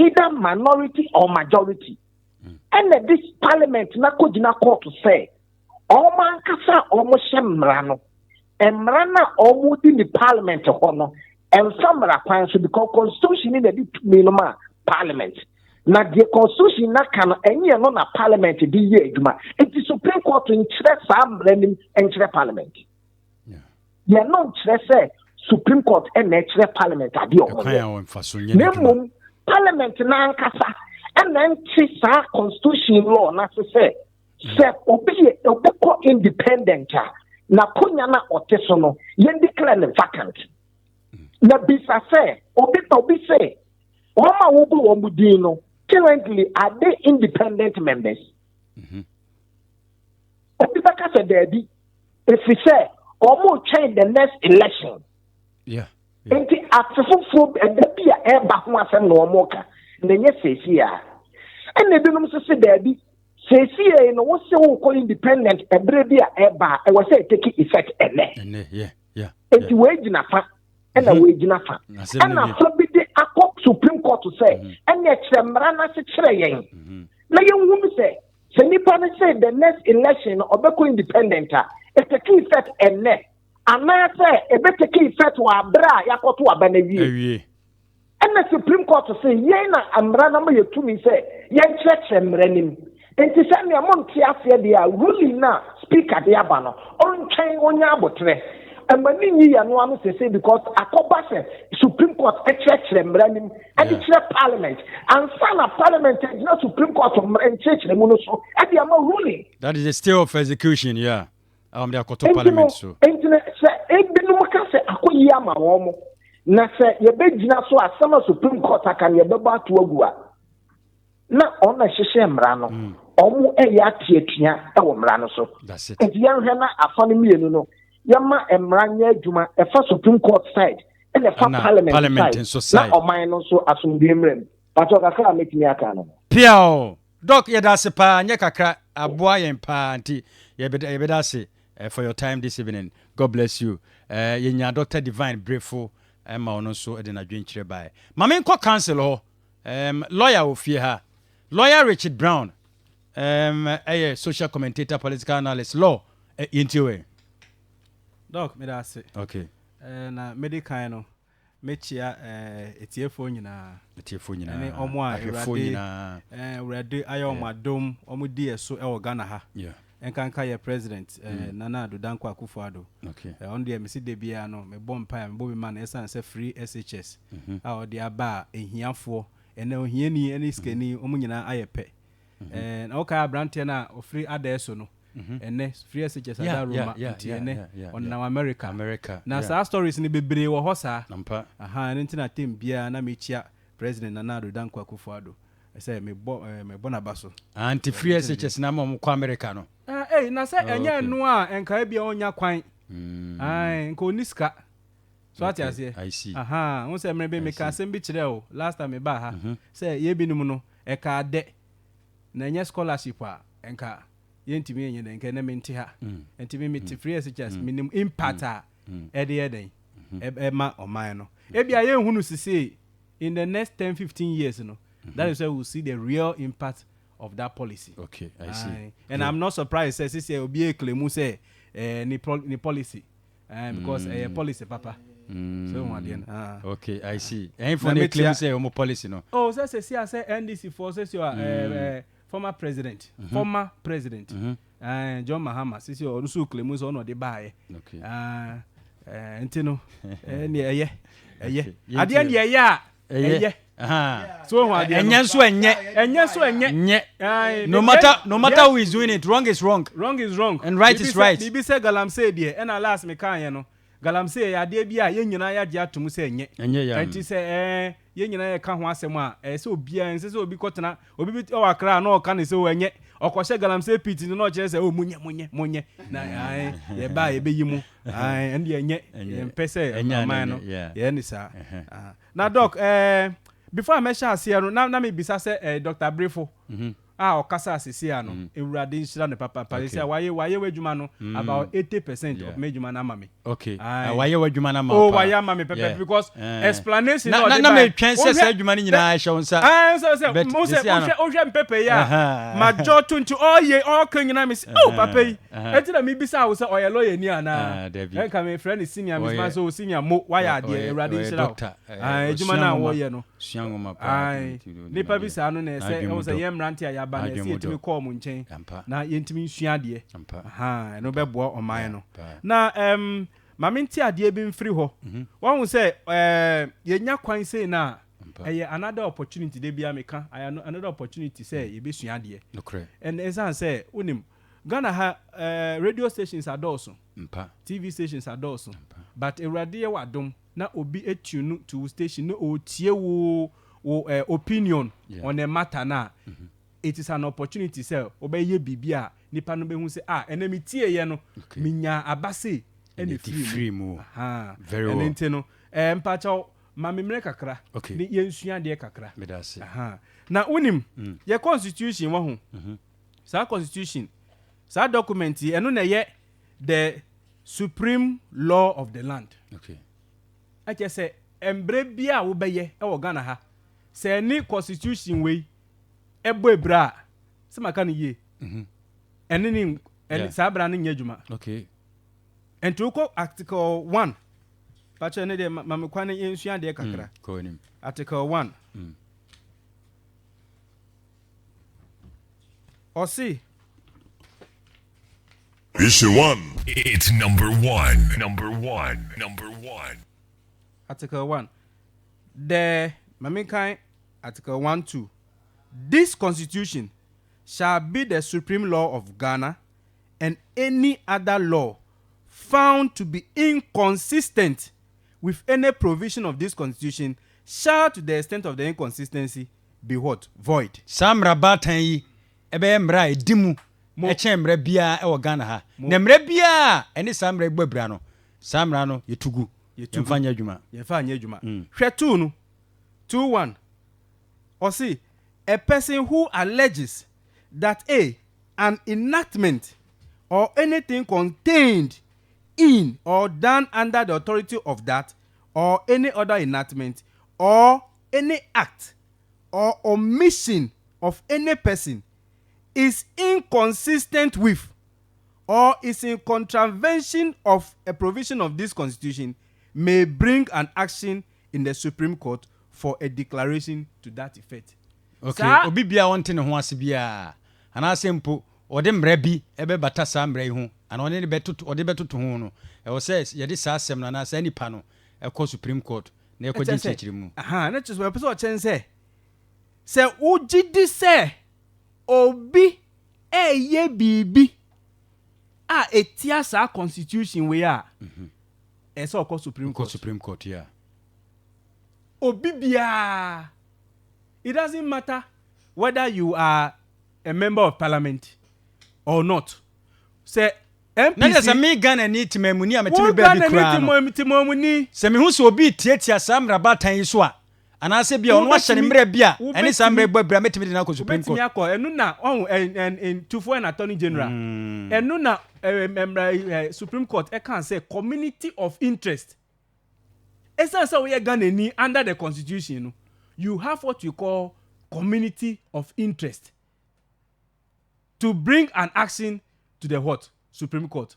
either minority or majority. And this parliament na ko gina court say Oman kasa omo shemra no emra na omo di ni parliament ho no emfamra kwan so because constitution ni dey tumi no ma parliament na the constitution na kan enye no na parliament di ye adwuma it is Supreme Court in chere sa amranim enchere parliament yeah no chere say Supreme Court and chere parliament ade o mo parliament na nkasa and then sa constitution law na say se obi independent na konya na oteso no ye declare vacant na bisa se obi say oma wo bu omudin no currently are they independent members obi baka se daddy if we say omo change the next election enti afefofo edabia e ba ho asem no omo ka na nye sesi a ene binum se daddy sesi no wo se wo ko independent ebre bia e ba e wo se take effect ene enti we gina fa ena we gina fa ena fa bi de akọ Supreme Court to say ene chemra na se kire yen na yen hu se nipa na say the next election obeko independent e take effect ene ana say e be take effect wa bra yakoto abana wie ena Supreme Court to say yen na amra na ma yetumi say yen chemra nim enti se ne amonti afia de a ruling na speaker de aba no ontwen onya abotre amani ni ya no am say because akoba se Supreme Court echere mranim and the parliament and sana parliament is not Supreme Court and church mu no so e de am ruling that is a stay of execution the akoto parliament so enti se e binu ka se akoyi ama wo mo na se ye begina so asama Supreme Court aka ne be ba to agua na ona hyehye mra no omo eya tietua e wo mra no so enti yan hwe na afane mienu no yama emranya adwuma efa Supreme Court side and efa parliament side na oman no so asumdie mrem pato kakra metimi aka no piao doc yedase pa nya kakra aboa yen pa anti yebedase for your time this evening. God bless you. Yenya Dr. Divine Brefo ma ono so e na dwenkyere bai mame nko council ho lawyer ofie ha lawyer Richard Brown social commentator, political analyst, law into it. Doc, me da say. Okay. Na medical no mechia etiefo nyina. Etiefo nyina. Ene omo a urade ayo madom omo die so e wo Ghana ha. Yeah. Enkanka ye president Nana Addo Dankwa Akufo-Addo. Okay. On the me see de bia no me bom pa me bobi man esan say free SHS. A o de aba ehiafo ene ohiani ene skani omo nyina ayepe. Na oka abrante na ofri ada eso no ene free SHS ada Roma nti ene on now America na sa stories ni bebre wo ho sa aha ene ntina tem bia na mechia president Nana Danko Akufo-Addo say me bo na baso anti free SHS na mo kwa America no na say enye no a enka bia onya kwan nka oniska so ati ase aha won say me be me ka sem bi kire o last time me ba ha say ye binum no e ka de na enye scholarship a enka ye ntimi enye de enka na me nti ha ntimi me ti free SHS minimum impact a e de eden e ma oman no e bia ye hunu sisi in the next 10-15 years no that is where we'll see the real impact of that policy. Okay, I see. And I'm not surprised say say obi claim say ni policy because policy papa. So one okay, I see. And for the claim say omo policy no. Oh, say NDC for say your former president. John Mahama say your also claim say no dey buy. Okay. Ntino ni eye. Ade and eye. So enye so enye no matter who is doing it, wrong is wrong and right is right. Bibi say galamsey de and last me kan ye no galamsey ade bia ye nyina ya je atom say enye ya enti say ye nyina ye ka ho asem a say obi an say obi kotena obi bi o akra na o ka ne say o enye okose galamsey pit no che say o munye na ye ba ye be yimu and ye enye empese man no ye ni sa na doc before I mention here no na me bisa say Dr. Brefo okasa asisi ano ewurade nshira ne papa say waye wadwuma no about 80% of medwuma na mame okay waye wadwuma na mama waye mame pepe because explanation na me twen say adwuma ni nyina ahye wonsa so ohwe mpepe ya majoto nti all kan nyina me papa yi etina me bisa wo say oye lawyer ni ana enka me friend senior miss man so senior mo waye ade ewurade nshira adwuma na wo ye no suanwoma pa ni pa bisa no na say wo say yemrante ya ba na si etimi call mu nchen na yentimi nsua de no bebo oman no na mamenti ade bi mfiri ho won say yenya kwan say na another opportunity de bia meka another opportunity say ye be sua de and exam say unim Ghana ha radio stations adoso TV stations adoso but ewrade ye wadom na obi etunu to station no otie wo opinion on a matter na it is an opportunity say obeye bibia nipa no be hu say enemy tie ye no minya abase ene free mu very well ente no mpacha mamemre kakra ni yensua de kakra medase na unim ye constitution wa hu sa constitution sa document eno na ye the supreme law of the land ake say embre bia wo beye e wo Ghana ha say ni constitution we ebo ebra se maka no ye eni sabra no nya djuma ento ko article 1 pacha ne de mamekwane yensua de kakra ko nim article 1 osi issue 1 it's number 1 article 1 the mamekan article 1-2 this constitution shall be the supreme law of Ghana, and any other law found to be inconsistent with any provision of this constitution shall, to the extent of the inconsistency, be what? Void. Samra batan yi ebe mra edimu eche mra bia e wo Ghana ha. Na mra bia ene samra egbabra no. Samra no yetugu. Yemfanya adwuma. Yemfanya adwuma. Hwe 2 no. 2-1. Or see, a person who alleges that an enactment or anything contained in or done under the authority of that or any other enactment or any act or omission of any person is inconsistent with or is in contravention of a provision of this constitution may bring an action in the Supreme Court for a declaration to that effect. Okay, obi bia wonte ne ho ase bia ana sempo ode mra bi ebe bata sa mra yi ho ana one ne betoto ode betoto ho no e wo say ye de sa asem na sa nipa no e ko Supreme Court na e ko jin chechire mu na just we person o chen say ugidi say obi ye bibi etia sa constitution we a eso ko Supreme Court yeah. Obibia, it doesn't matter whether you are a member of parliament or not. Say MPC. Na se me Ghana ni timamuni a metime ba bi kra no. Timamuni. Se me hu so obi tietia sam rabatan yi so a. Ana se bia ono ahye ne mre bia ene sam mre bra metime de na ko Supreme Court. Betimi akọ enu na en tufo and attorney general. Enu na Supreme Court e can say community of interest. Essentially, we are Ghanaian under the constitution. You have what you call community of interest to bring an action to the what? Supreme Court.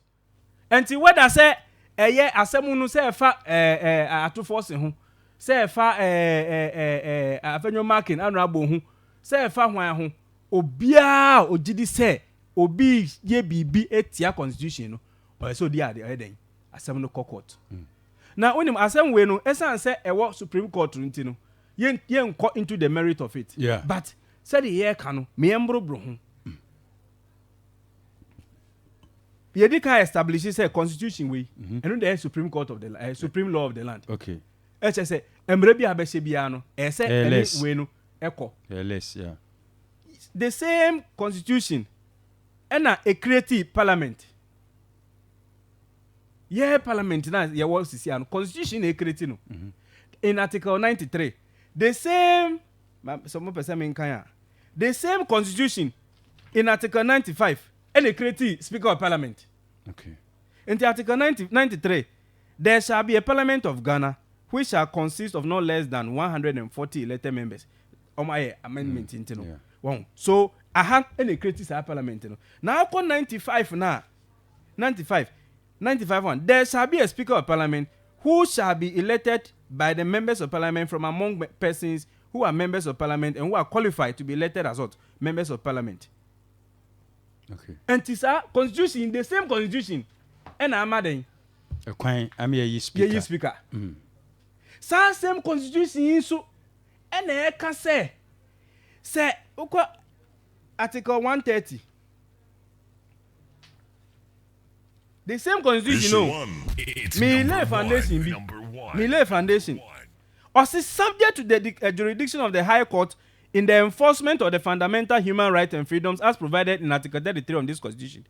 And see what I say, asemunu say fa atu force ho, say fa afenyo marking honorable ho, say fa hwan ho, obia ogidi say obi ye bibi etia constitution no. Or so dia the heading asemunu court. Now, when asem we no, esan say ewo Supreme Court nti no, yen ko into the merit of it. Yeah. But say the year kanu, me embro bro ho. Yedi can establish say constitution we, and the Supreme Court of the Supreme Law of the land. Okay. E say emre bi abese bia no, e say any we no eko. Yes, yeah. The same constitution and a creative parliament. Yeah, parliament na ya wo sisi an constitution e create no. In article 93, the same some person mean kan the same constitution in article 95 and a create speaker of parliament. Okay. In the article 93, there shall be a parliament of Ghana which shall consist of not less than 140 elected members. My amendment into no. Wow. So I have any create parliament no. Now on 95 now. 95 one. There shall be a speaker of parliament who shall be elected by the members of parliament from among persons who are members of parliament and who are qualified to be elected as what? Members of parliament. Okay. And this constitution, the same constitution. And I'm adding. I'm a speaker. Speaker. Same constitution so and I can say article 130. The same constitution, no. Mille Foundation. Also subject to the jurisdiction of the High Court in the enforcement of the fundamental human rights and freedoms as provided in Article 33 of this Constitution.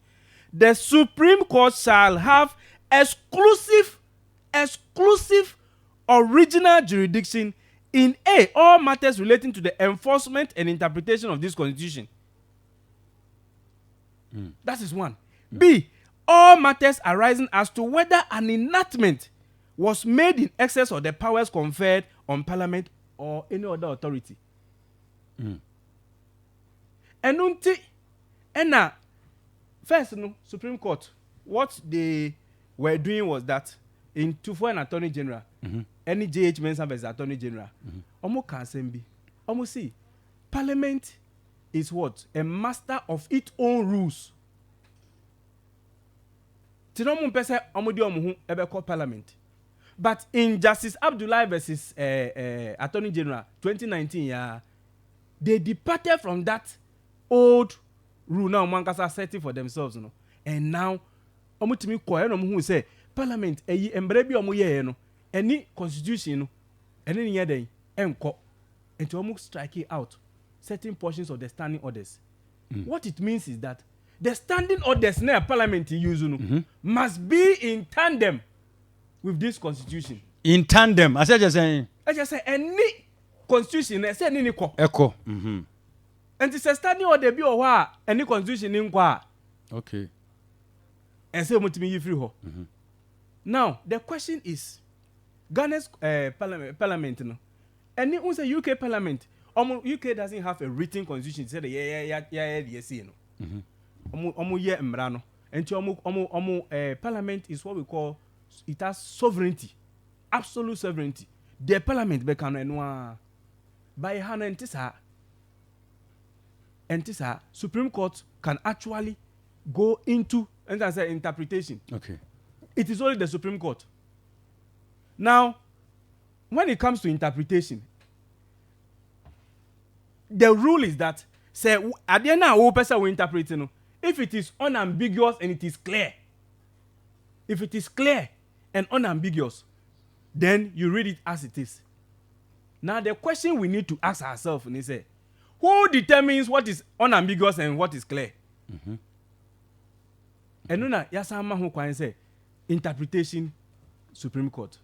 The Supreme Court shall have exclusive original jurisdiction in A, all matters relating to the enforcement and interpretation of this Constitution. That is one. B, all matters arising as to whether an enactment was made in excess of the powers conferred on Parliament or any other authority. And first, no, Supreme Court, what they were doing was that in for an Attorney General, any JH Mensah as Attorney General, Omo can be, Omo see, Parliament is what? A master of its own rules. Tinomu pese omo di omo hu ebe call Parliament. But in Justice Abdullahi versus Attorney General 2019, they departed from that old rule now mankasa setting for themselves, you know. And now omo timi ko no hu say Parliament eyi embre bi omo ye no any constitution no ene ni yeden enko enti omo strike it out certain portions of the standing orders. What it means is that the standing orders na Parliament use no must be in tandem with this constitution. In tandem, I just saying any constitution say any ko echo. And it's a standing order bi o ho any constitution in kwa. Okay. And say mutimi yi free ho. Now the question is Ghana's parliament no any say UK parliament UK doesn't have a written constitution say the no. Omo ye mra no enti omo parliament is what we call it has sovereignty, absolute sovereignty. The parliament be kan no by hand entisa Supreme Court can actually go into and as an interpretation. Okay. It is only the Supreme Court. Now, when it comes to interpretation, the rule is that say at the end now person will interpret no if it is unambiguous and it is clear, if it is clear and unambiguous, then you read it as it is. Now the question we need to ask ourselves is, who determines what is unambiguous and what is clear? And now, yasama who can say interpretation, Supreme Court.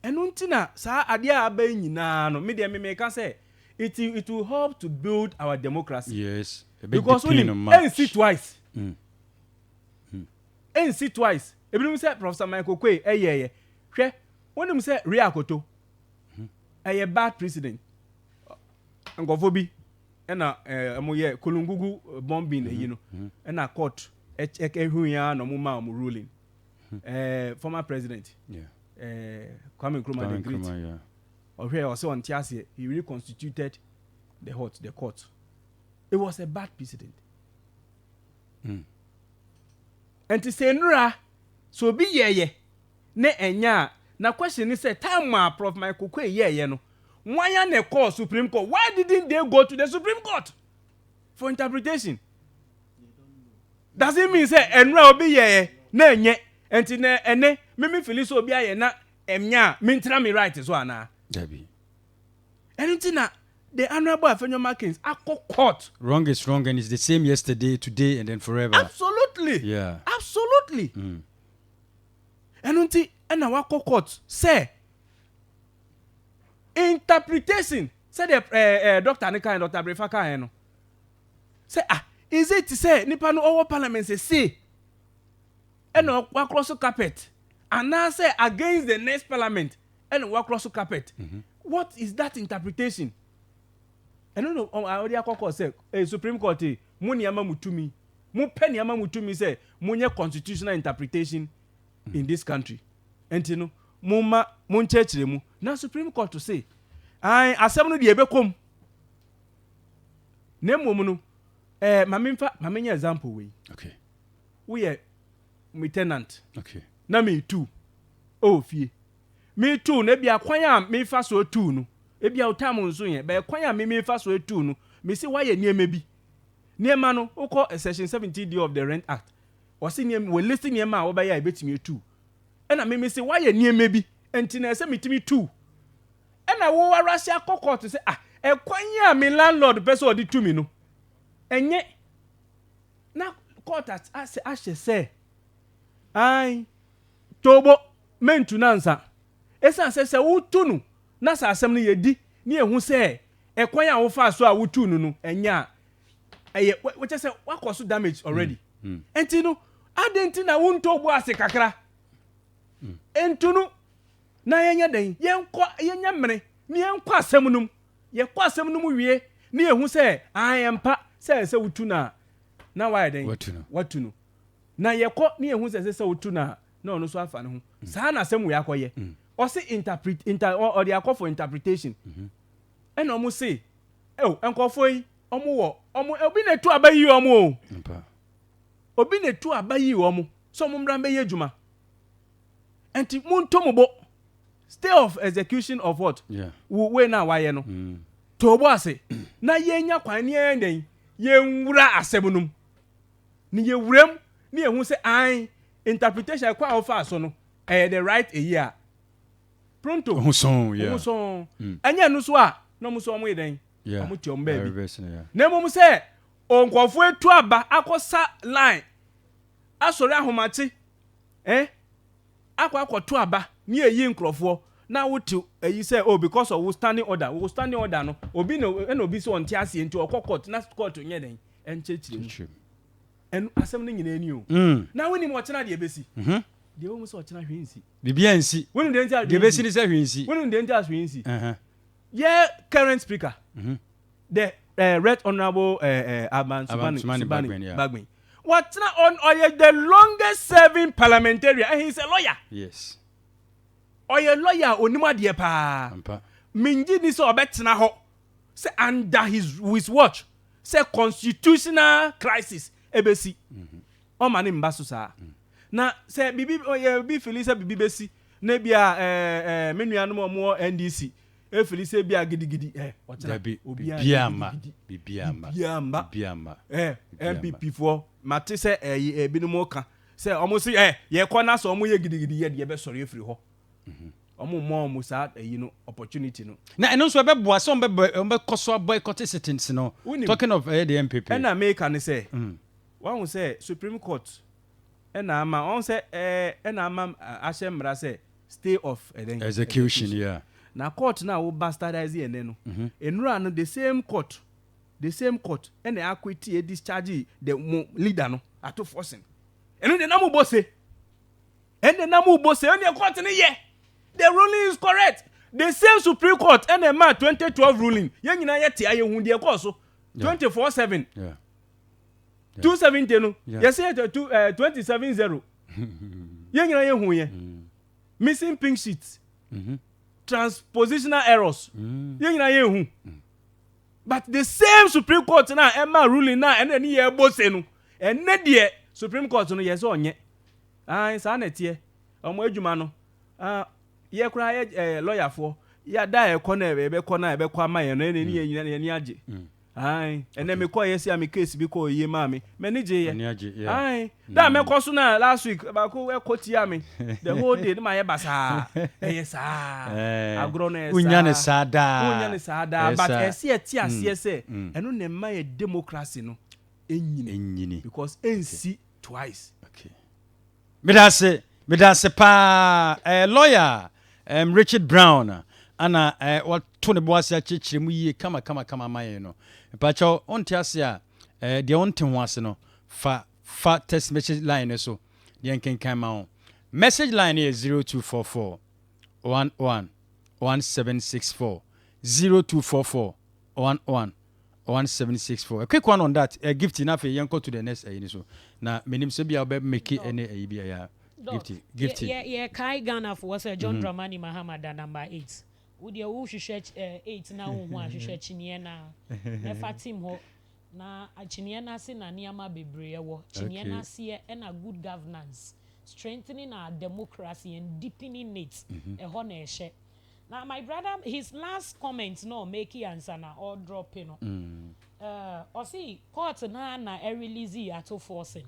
And untina sa adia abe nyina no media me can say it will help to build our democracy. Yes. Because we ain't see twice. Ain't see twice. Ebinum say Professor Michael Kwe yeah. Hwe when him say Ria Koto. A bad precedent. Ngofo bi na amoye Kolungugu bombing you know. Na court ehun ya no mo ma ruling. Former president. Yeah. Kwame Nkrumah the Great. Yeah. Or here also on Tiasie, he reconstituted the court. It was a bad precedent. And to say nra so be ye ne enya na question is say time ma Prof Michael Kwe ye no why are they call Supreme Court? Why didn't they go to the Supreme Court for interpretation? Does it mean say enra obi ye na enye enti na ene me feel so obi aye na emnya me ntra me right so ana Debbie. Anything na the honorable Afenyo Markins akọ court. Wrong is wrong and it's the same yesterday, today and then forever. Absolutely. Yeah. Absolutely. Enunti ena wako court say interpretation say the Dr. Anika and Dr. Brefaka no. Say is it to say nipa no our parliament say ena wa cross carpet and now say against the next parliament ena wa cross carpet. What is that interpretation? I don't know. I already akoko say Supreme Court mu niama mutumi mu pe niama mutumi say munye constitutional interpretation in this country. Enti no mu nchechire mu na Supreme Court to say asem no de ebekom na mmom no mamenye example we. Okay. We are my tenant. Okay. Na me too. Oh fie. Me too na bia kwan a me fa so too no. E bia utam nso yen be kwan a me fa so too no. Me say why niema bi. Niema no ukọ section 70D of the Rent Act. O say niema we listing niema a wo ba ya e betimi too. E na me say why niema bi. Enti na say metimi too. E na wo warase akọkọ to say e kwan a me landlord person odi too me no. Enye na court as say tobo mentu nansa. Esa se wutu nu na sa asem no yedi ni ehu se ekwan a wo fa so a wutu nu no enya eye we say wakoso damage already. Enti no adenti na wunto bo ase kakra. Entu nu na yenya den yenya mene ni enko asem num ye kwa asem num wie ni ehu se ayempa se wutu na why den watu nu na ye ko ni ehu se wutu na no so afa ne ho sa na asem we akoye. Or say or they are called for interpretation. And almost say, Uncle Foy, obi ne tu abayi omo. Obi ne tu abayi omo. So mumrambe ye juma. And ti mun tomobo. Stay of execution of what? Yeah. We na waye no. Tobo ase. Na ye nya kwan ne enden. Ye nwura asemunum. Ni ye wurem ni ehun say interpretation kwa ofa so no. The right a year. Pronto. Yeah. Anya no so a no mo so mo eden. Yeah. Mo ti omba bi. Yeah. Na mo say onkofo etu aba akosa line. Asori ahomache. Akwa aba ni eyi nkrofo na wotu eyi say because of standing order. We standing order no. Obi no na obi so onti ase enti okokot na court nye den. Enchechire. En asem no nyina ani o. Na woni mo chena de ebesi. The almost so china hwinsi. Bibia nsi. When the enter the besi ni say hwinsi. When the enter hwinsi. Yeah, current speaker. The Right Honorable Subani Bagbin. What's on the longest serving parliamentarian and he's a lawyer. Yes. Or a lawyer onima die pa. Minji ni so obetna ho. Say under his watch. Say constitutional crisis ebesi. O mani mbaso sa. Na say bibi feel say bibi besi na bia menuanom mo NDC efili se bia gidigidi whatever bibiama MPP for mate se ebinom ka se omo se ye kona so omo ye gidigidi ye de be sori efiri ho omo sa no opportunity no na eno so beboa so ombe koso boycott citizens no talking of the MPP and America ne say one say Supreme Court and ama on say and ama ashemra say stay of execution yeah na court na wo bastardize ene no enura no the same court and equity discharge the leader no ato forcing enu de na mu bose and na mu bose and the court ne ye the ruling is correct the same Supreme Court and the 2012 ruling ye nyina ye tia ye hu de course 24/7 yeah 270 no ye say 270 ye nyina ye hu ye missing pink sheets transpositional errors ye nyina ye hu but the same Supreme Court na Emma ruling na and any ye bose no and ne de Supreme Court no yes onye sa na tie omo adwuma no ye kura ye lawyer for ya da e kona ebe kona ebe kwa ma ye no ne ye nyina ne age ene me ko yes am case bi ko ye ma me ni je ye da me ko so na last week ba ko we koti ya me the whole day ma ye basa yes agro no unya ne sada but ese ati ase se eno ne ma ye democracy no enyini because ensi twice okay medase pa lawyer Richard Brown ana what to ne boase akyekyere mu yie kama maye no pacho onti ase a de onti ho ase no fa text message line so de nkenkan ma on message line is 0244 11 1764 0244 11 1764 a quick one on that gift enough yanko to the next so na menim so bia obe make any bia ya gift yeah kai Ghana for say John Dramani Mahama da number 8 would you who should 8 na who should chinie na fatim ho na chinie na se na niama bebre wo chinie na se e na good governance strengthening our democracy and deepening it ho na ehye now my brother his last comment no make answer na or drop or see court na release ato forcing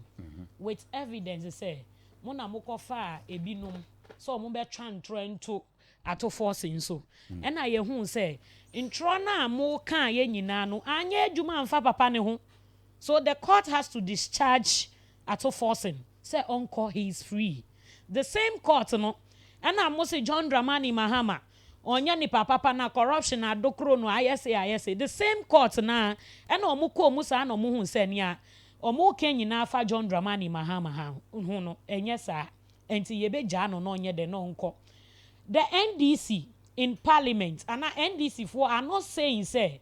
with evidence say mona mokofa ebinom so mo be trantro ato forcing so and na ye hu say intro na mo kan ye nyina no anya adwuma mfa papa ne ho so the court has to discharge ato forcing say uncle he is free the same court no and na mo say John Dramani Mahama onya ni papa na corruption adokro no ayese the same court na and omo ko mu sa na omo hu say nia omo ken nyina afa John Dramani Mahama ha hu no enye sa enti yebeja no no onye de no nko the NDC in parliament and NDC for are not saying say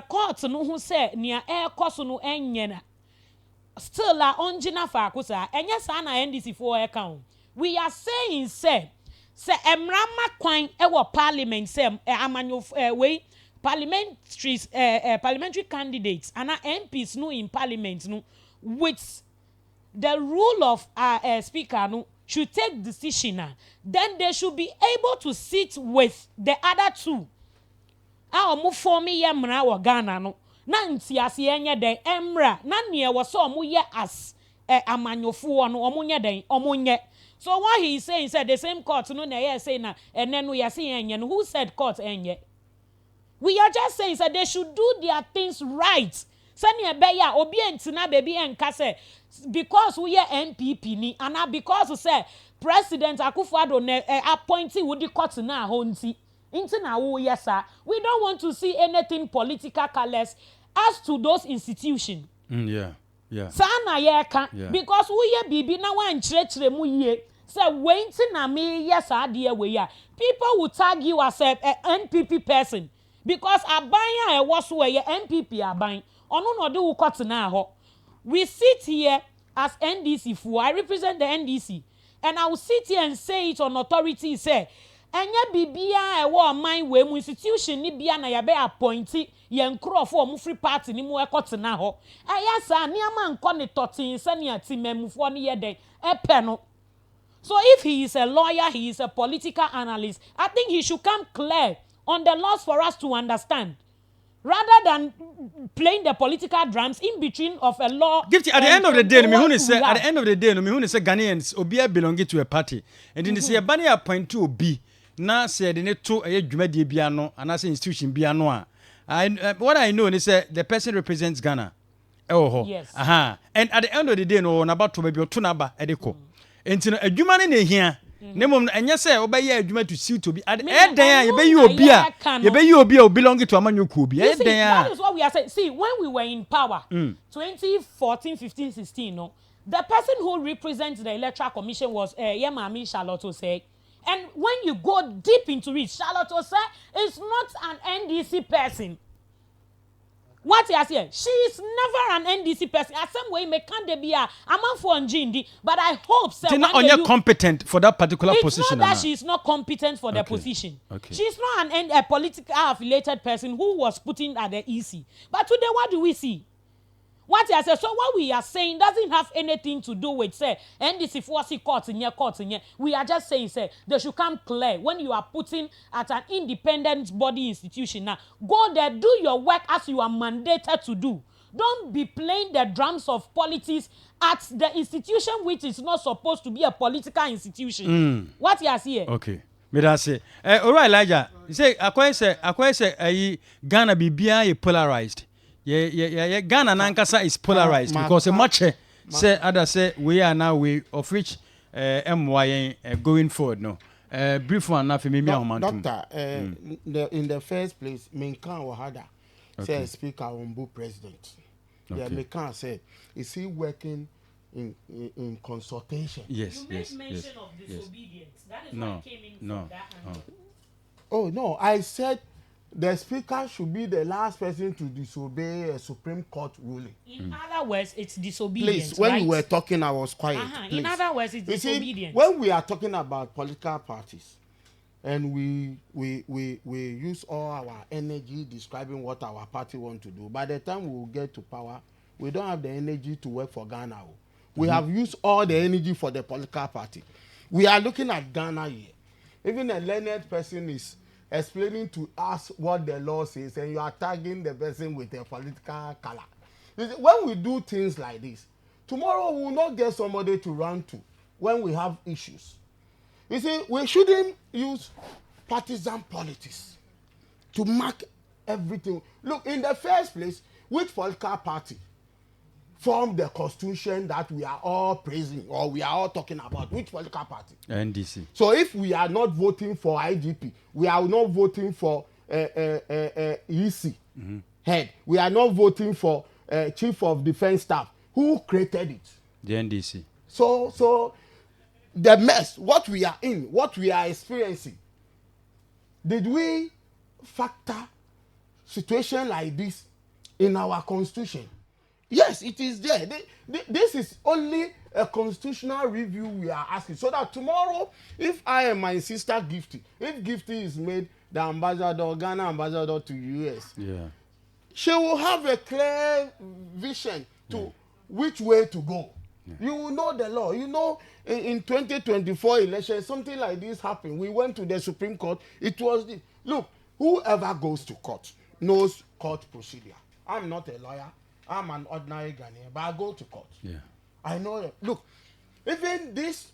court no hu say nia koso no enye na still la onjina fa akosa enye sa na NDC for account we are saying say emrama kwan ewo parliament say amanyo we parliamentary candidates and MPs no in parliament no with the rule of speaker no should take decision then they should be able to sit with the other two omo form ye mra wo Ghana no na ntiase enye den emra na ne wo so omo ye as amanyofo no omo nye den omo nye so what he is saying said the same court no na ye say na ene no ye say enye no who said court enye we are just saying that they should do their things right sani ebeya obi entina baby enka say because we are MPP ni and because say President Akufo-Addo appointee would the court na honti into na wo yes sir we don't want to see anything political colors as to those institutions sana ye ka because we ye bibi na wan chire mu ye say waiting na me yes ade we ya people will tag you as a NPP person because abanya e was where ye MPP aban ono no de wo court na ho we sit here as NDC for I represent the NDC and I will sit here and say it on authority say enya bibia e wo man we mu institution ni bia na ya be appointee ye nkrofo mu free party ni mu e court na ho aya sa niama nko ne totin se ne atimamufo ne ye den epe no. So if he is a lawyer, he is a political analyst, I think he should come clear on the laws for us to understand. Rather than playing the political drums in between of a law. Gifty, at the end of the day, me who say Ghanaians obia belonging to a party. And in the say Bani appoint to be na say the net to a Jumedi Biano and as institution Bianoa. What I know is the person represents Ghana. Oh, yes. And at the end of the day, no, about to maybe tunaba edeko. And a human in here. Nemom enya say obey adwuma to see to be at there you be you obi a belong to amanyoku bi that is what we are saying. See, when we were in power 2014 15 16 no, the person who represents the electoral commission was Yemami Charlotte Osei. And when you go deep into it, Charlotte Osei is not an NDC person. What you are saying? She is never an NDC person. At some way, me can't be a man for Njindi, but I hope so. She's not competent for that particular position. It's not that she is not competent for the position. Okay. She's not a political affiliated person who was put in at the EC. But today, what do we see? What you are saying? So what we are saying doesn't have anything to do with say NDC forcing courts in here. We are just saying say they should come clear when you are putting at an independent body institution. Now go there, do your work as you are mandated to do. Don't be playing the drums of politics at the institution which is not supposed to be a political institution. What you are saying? Okay. Me da say. All right, Elijah. You say akwa say Ghana bibia polarized. Yeah. Ghana Nankasa is polarized because much say others say we are now way of which MY going forward. No, brief one now for me. Doctor, in the first place, Minkan Wahada say Speaker Ombu President. Yeah, Minkan said, is he working in consultation? Yes. You made mention of disobedience. That is why I came in from that angle. Oh no, I said. The speaker should be the last person to disobey a Supreme Court ruling. In other words, it's disobedience. Please, when we were talking, I was quiet. In other words, it's disobedience. When we are talking about political parties, and we use all our energy describing what our party want to do, by the time we will get to power, we don't have the energy to work for Ghana. We have used all the energy for the political party. We are looking at Ghana here. Even a learned person is explaining to us what the law says, and you are tagging the person with a political color. When we do things like this, tomorrow we will not get somebody to run to when we have issues. You see, we shouldn't use partisan politics to mark everything. Look, in the first place, which political party formed the constitution that we are all praising or we are all talking about? Which political party? NDC. So if we are not voting for IGP, we are not voting for EC head, we are not voting for Chief of Defense Staff. Who created it? The NDC. So the mess, what we are in, what we are experiencing, did we factor situation like this in our constitution? Yes, it is there. This is only a constitutional review we are asking. So that tomorrow, if I and my sister Gifty, if Gifty is made the ambassador, Ghana ambassador to US, she will have a clear vision to which way to go. You will know the law. You know, in 2024 election, something like this happened. We went to the Supreme Court. It was the look. Whoever goes to court knows court procedure. I'm not a lawyer. I'm an ordinary Ghanaian, but I go to court. Yeah. I know it. Look, even this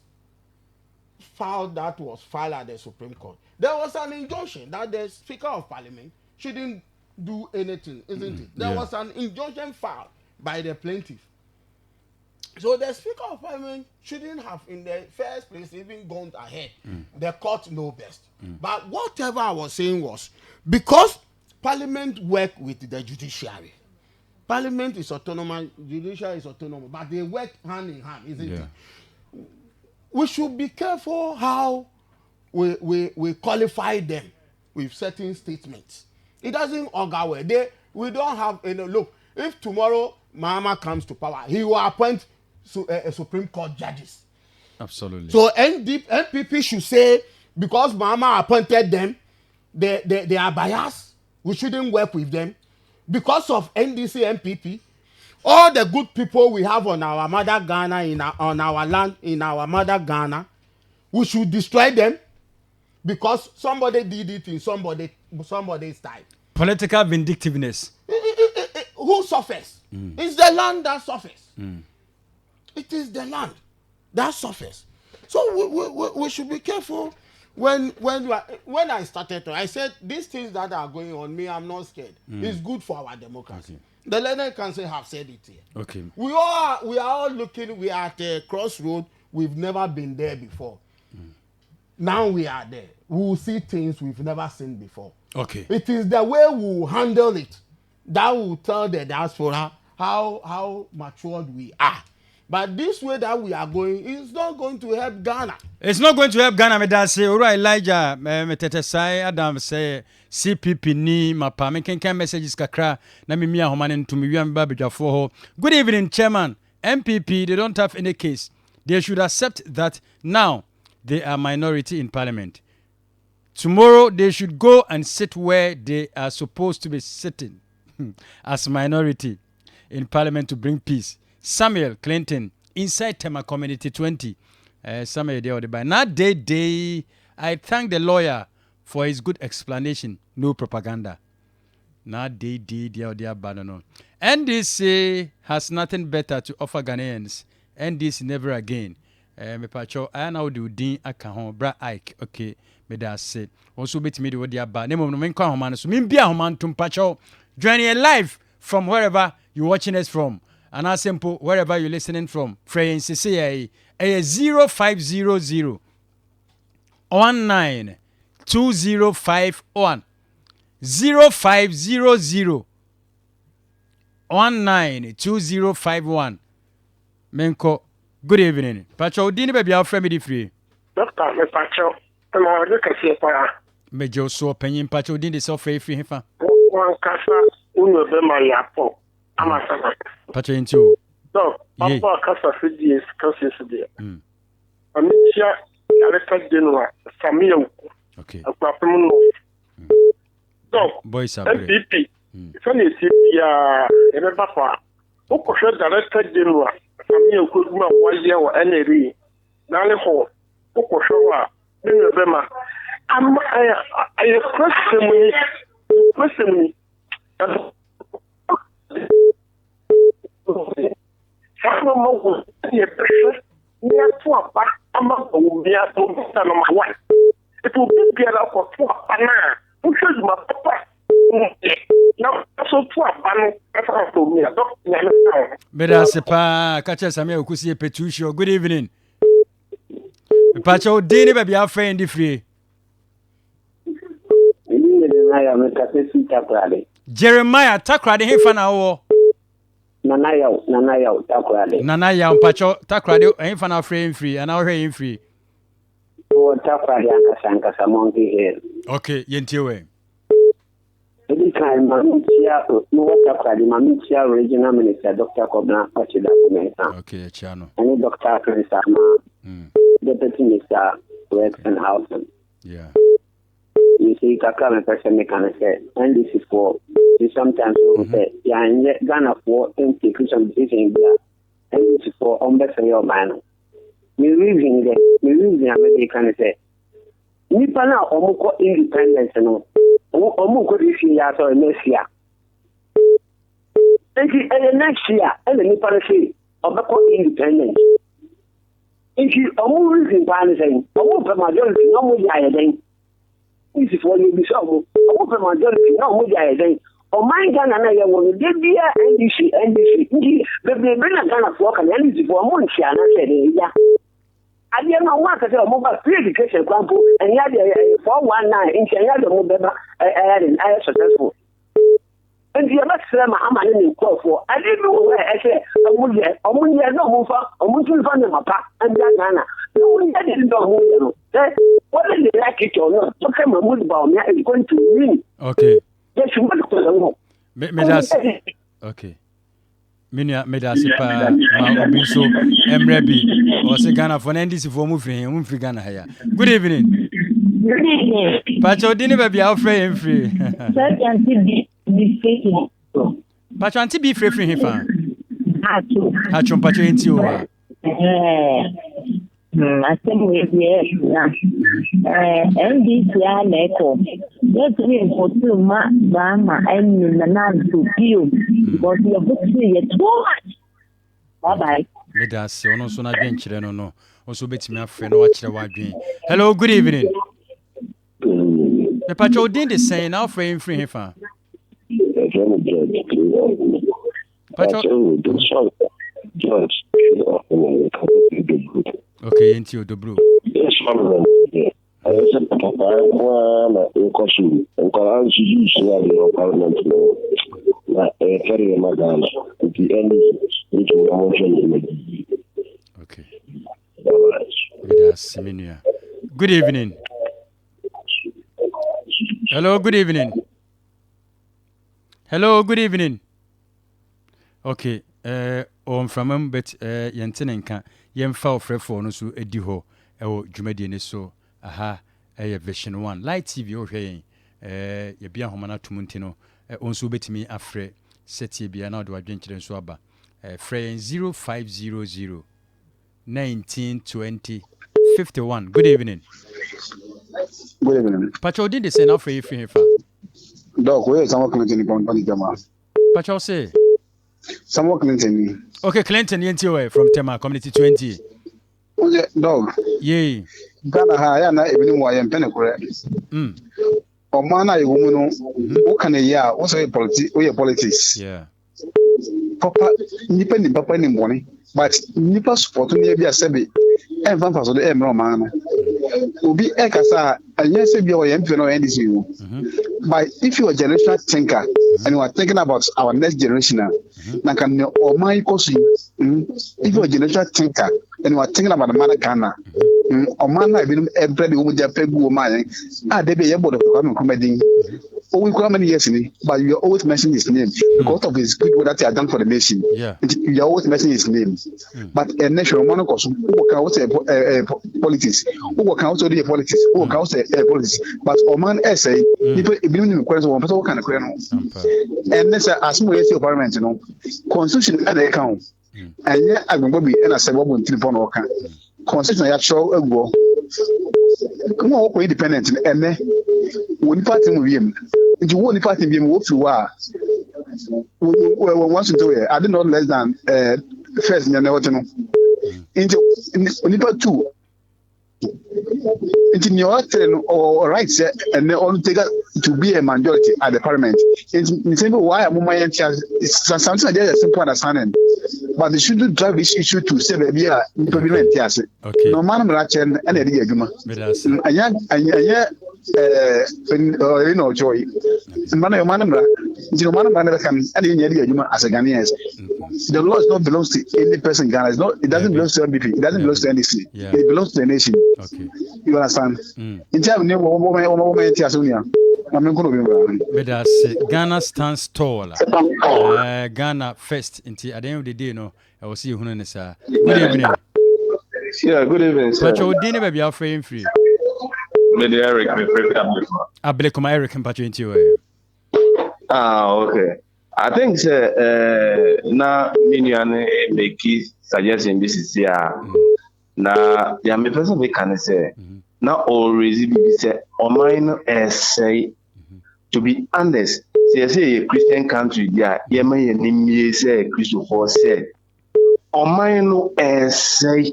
file that was filed at the Supreme Court, there was an injunction that the Speaker of Parliament shouldn't do anything, isn't it? There was an injunction filed by the plaintiff. So the Speaker of Parliament shouldn't have, in the first place, even gone ahead. The court know best. But whatever I was saying was, because Parliament work with the judiciary, Parliament is autonomous, judiciary is autonomous, but they work hand in hand, isn't it? We should be careful how we qualify them with certain statements. It doesn't augur well. We don't have any look. If tomorrow Mahama comes to power, he will appoint a Supreme Court judges. Absolutely. So NPP should say, because Mahama appointed them, they are biased. We shouldn't work with them. Because of NDC MPP, all the good people we have on our mother Ghana, on our land, in our mother Ghana, we should destroy them because somebody did it in somebody somebody's type. Political vindictiveness. Who suffers? It's the land that suffers. It is the land that suffers. So we should be careful. When I started, I said these things that are going on, me, I'm not scared. It's good for our democracy. Okay. The Learned Council have said it here. Okay. We are all looking. We are at a crossroad. We've never been there before. Now we are there. We will see things we've never seen before. Okay. It is the way we will handle it that will tell the diaspora how matured we are. But this way that we are going is not going to help Ghana. It's not going to help Ghana. Me that say, alright, Elijah, me tete say, Adam say, CPP ni mapa. Me can messages kakra. Na me miya homane to me wiya me babija for ho. Good evening, Chairman. MPP, they don't have any case. They should accept that now they are minority in Parliament. Tomorrow they should go and sit where they are supposed to be sitting as minority in Parliament to bring peace. Samuel Clinton inside Tema Community 20. Samuel there by now day. I thank the lawyer for his good explanation. No propaganda. Now day there banana. NDC has nothing better to offer Ghanaians. NDC never again. Me pacho I now do din aka ho bra Ike. Okay, me da say. Also bit me the dia ba. Nemo no men kwa ho man so min bia ho man tum pacho. Joining a live from wherever you're watching us from. And as simple, wherever you're listening from, Frey CCA, 0500 19 2051 0500 19 2051. Menko, good evening. Pacho, dini baby, our family free. Doctor, me Pacho, I'm already kasi pa. Mejo so penyin Pacho dini so free hifa. Wan kasa uno be ma yapo. Ama sama. Pacho into. So, papa kasa fidi kasi fidi. Amicia, Aleka Genua, Samia. Okay. Akwapuno. So, boys are MPP. Funny ya remember for. Oko shwe Aleka Genua, Samia kuduma waje wa NRE. Nale ho. Oko shwe wa nene bema. I question me. Sama mo ye pressure ni ato apa ama o bi ato na no ma it will be there for to apa na o should ma papa na so to apa no esa to me doc nya na beda sepa kacha Samia okusi Petusho. Good evening. Pacho dini baby our friend the free. Jeremiah takrade hefa na wo. Nana takrade. Nana Pacho takrade hefa na free and our him free. Oh takrade ankasa monkey here. Okay, yentiwe. Every time Mamitia no takrade regional minister Dr. Kobna Pachida Kumesa. Okay, chano. And Dr. Chris Sama. Deputy Minister Works and Housing. Yeah. You see, Kaka and person can say, and this is for sometimes say, yeah, and yet Ghana for institution decision there, and this is for your man. We live in America say, Nipana Omuko independence no, Omuko this year or next year. And the next year, and the Nipana say, Omako independence. If you are in Ghana saying, Omuka majority, no more than this is what you be so. Open majority, no more than or my Ghana, I want to get there, NDC. But they bring a Ghana for an NDC for a month, and I said, yeah. I didn't know what I said, mobile free education example, and yet 419 in China, mobile, I successful. And the other slam, I'm in call for. I didn't know where I said, Omunia, no move, Omunia, and Ghana. No one didn't know. Whether they like it or not, so come and move about me is going to win. Okay. Yes, you want to know. Okay. Medasi pa ma obiso Emrebi or se Ghana for NDC for move free Ghana here. Good evening. Good evening. Pacho dini baby how free. Pacho anti be free him fa. Hacho pacho enti o. I think we NDC are neko. Get me for 2 months, Bama, and you to you because you're booking too much. Bye bye. Medas, ono so na dwen kire no no. Also betimi afre no wa kire wa dwen. Hello, good evening. Me pacho din the same now frame free hefa. Pacho George. Okay, into the blue. Yes, I said, Papa, I'm caution. I'm going to use your parliament. Carry my gun at the end, which okay. Good evening. Hello, good evening. Hello, good evening. Okay, from but Yantenenka, Yemfa Frefo, no so ediho, Jumedi so, aha, version 1. Light TV, okay, Yabia Homana Tumuntino, also bet me afre, Seti Biana do adventure and swaba, Frey 0500 1920 51. Good evening. Good evening. Pacho did the same now for you. Dog, where is someone Clinton in Pantama? Pacho say, someone Clinton. Okay, Clinton, Yentio from Tema Community 20. Dog, yay. Ghana, I am not even why I'm penacre. Or mana, a woman, who can a year, also a politics. Yeah. Papa, Nippon in Papa in the morning, but Nipper support to near be a sebi, and vampires of the Emerald man. Will be Ekasa, and yes, if you're NDC. But if you're a generational thinker and you are thinking about our next generation, or my cousin, if you're a generational thinker and you are thinking about the mother Ghana, or man, I've been every woman, they be able to come comedy. We come many years in it, but you always mention his name because of his good work that he has done for the nation. Yeah. You always mention his name. But a national monarch who can also politics, who can also do politics, who can also politics. But Oman essay, people believe in question one person can and that's as more as your parliament, constitution at the account. And yet I will be and I said, what will telephone or can constitution I show a go. Come on, independent and then when party with him. You won't party being what you are. Once to do it, I did not less than first in the into 2. Into your turn or rights and then all take to be a majority at the parliament. It's simple why I'm my something like simple understanding. But they shouldn't drive this issue to say that we are implement. Yes. Okay. No man and any agreement. Joy. Man can as a Ghanaian. The law is not belongs to any person in Ghana. It doesn't belong to MBP. It doesn't belong to NDC. It belongs to the nation. Okay. You understand? In terms of Ghana stands tall. Ghana first. At the end of the day, I will see you. Good evening. Yeah, good evening, sir. But your dinner baby are free and free. Maybe Eric, Ablekoma Eric and Patrick into you. Okay. I think na miniane make suggestion this is here. Na ya me person we can say na always be say o mine say to be honest say a Christian country there ye man ye nimie say Christopher say o mine no say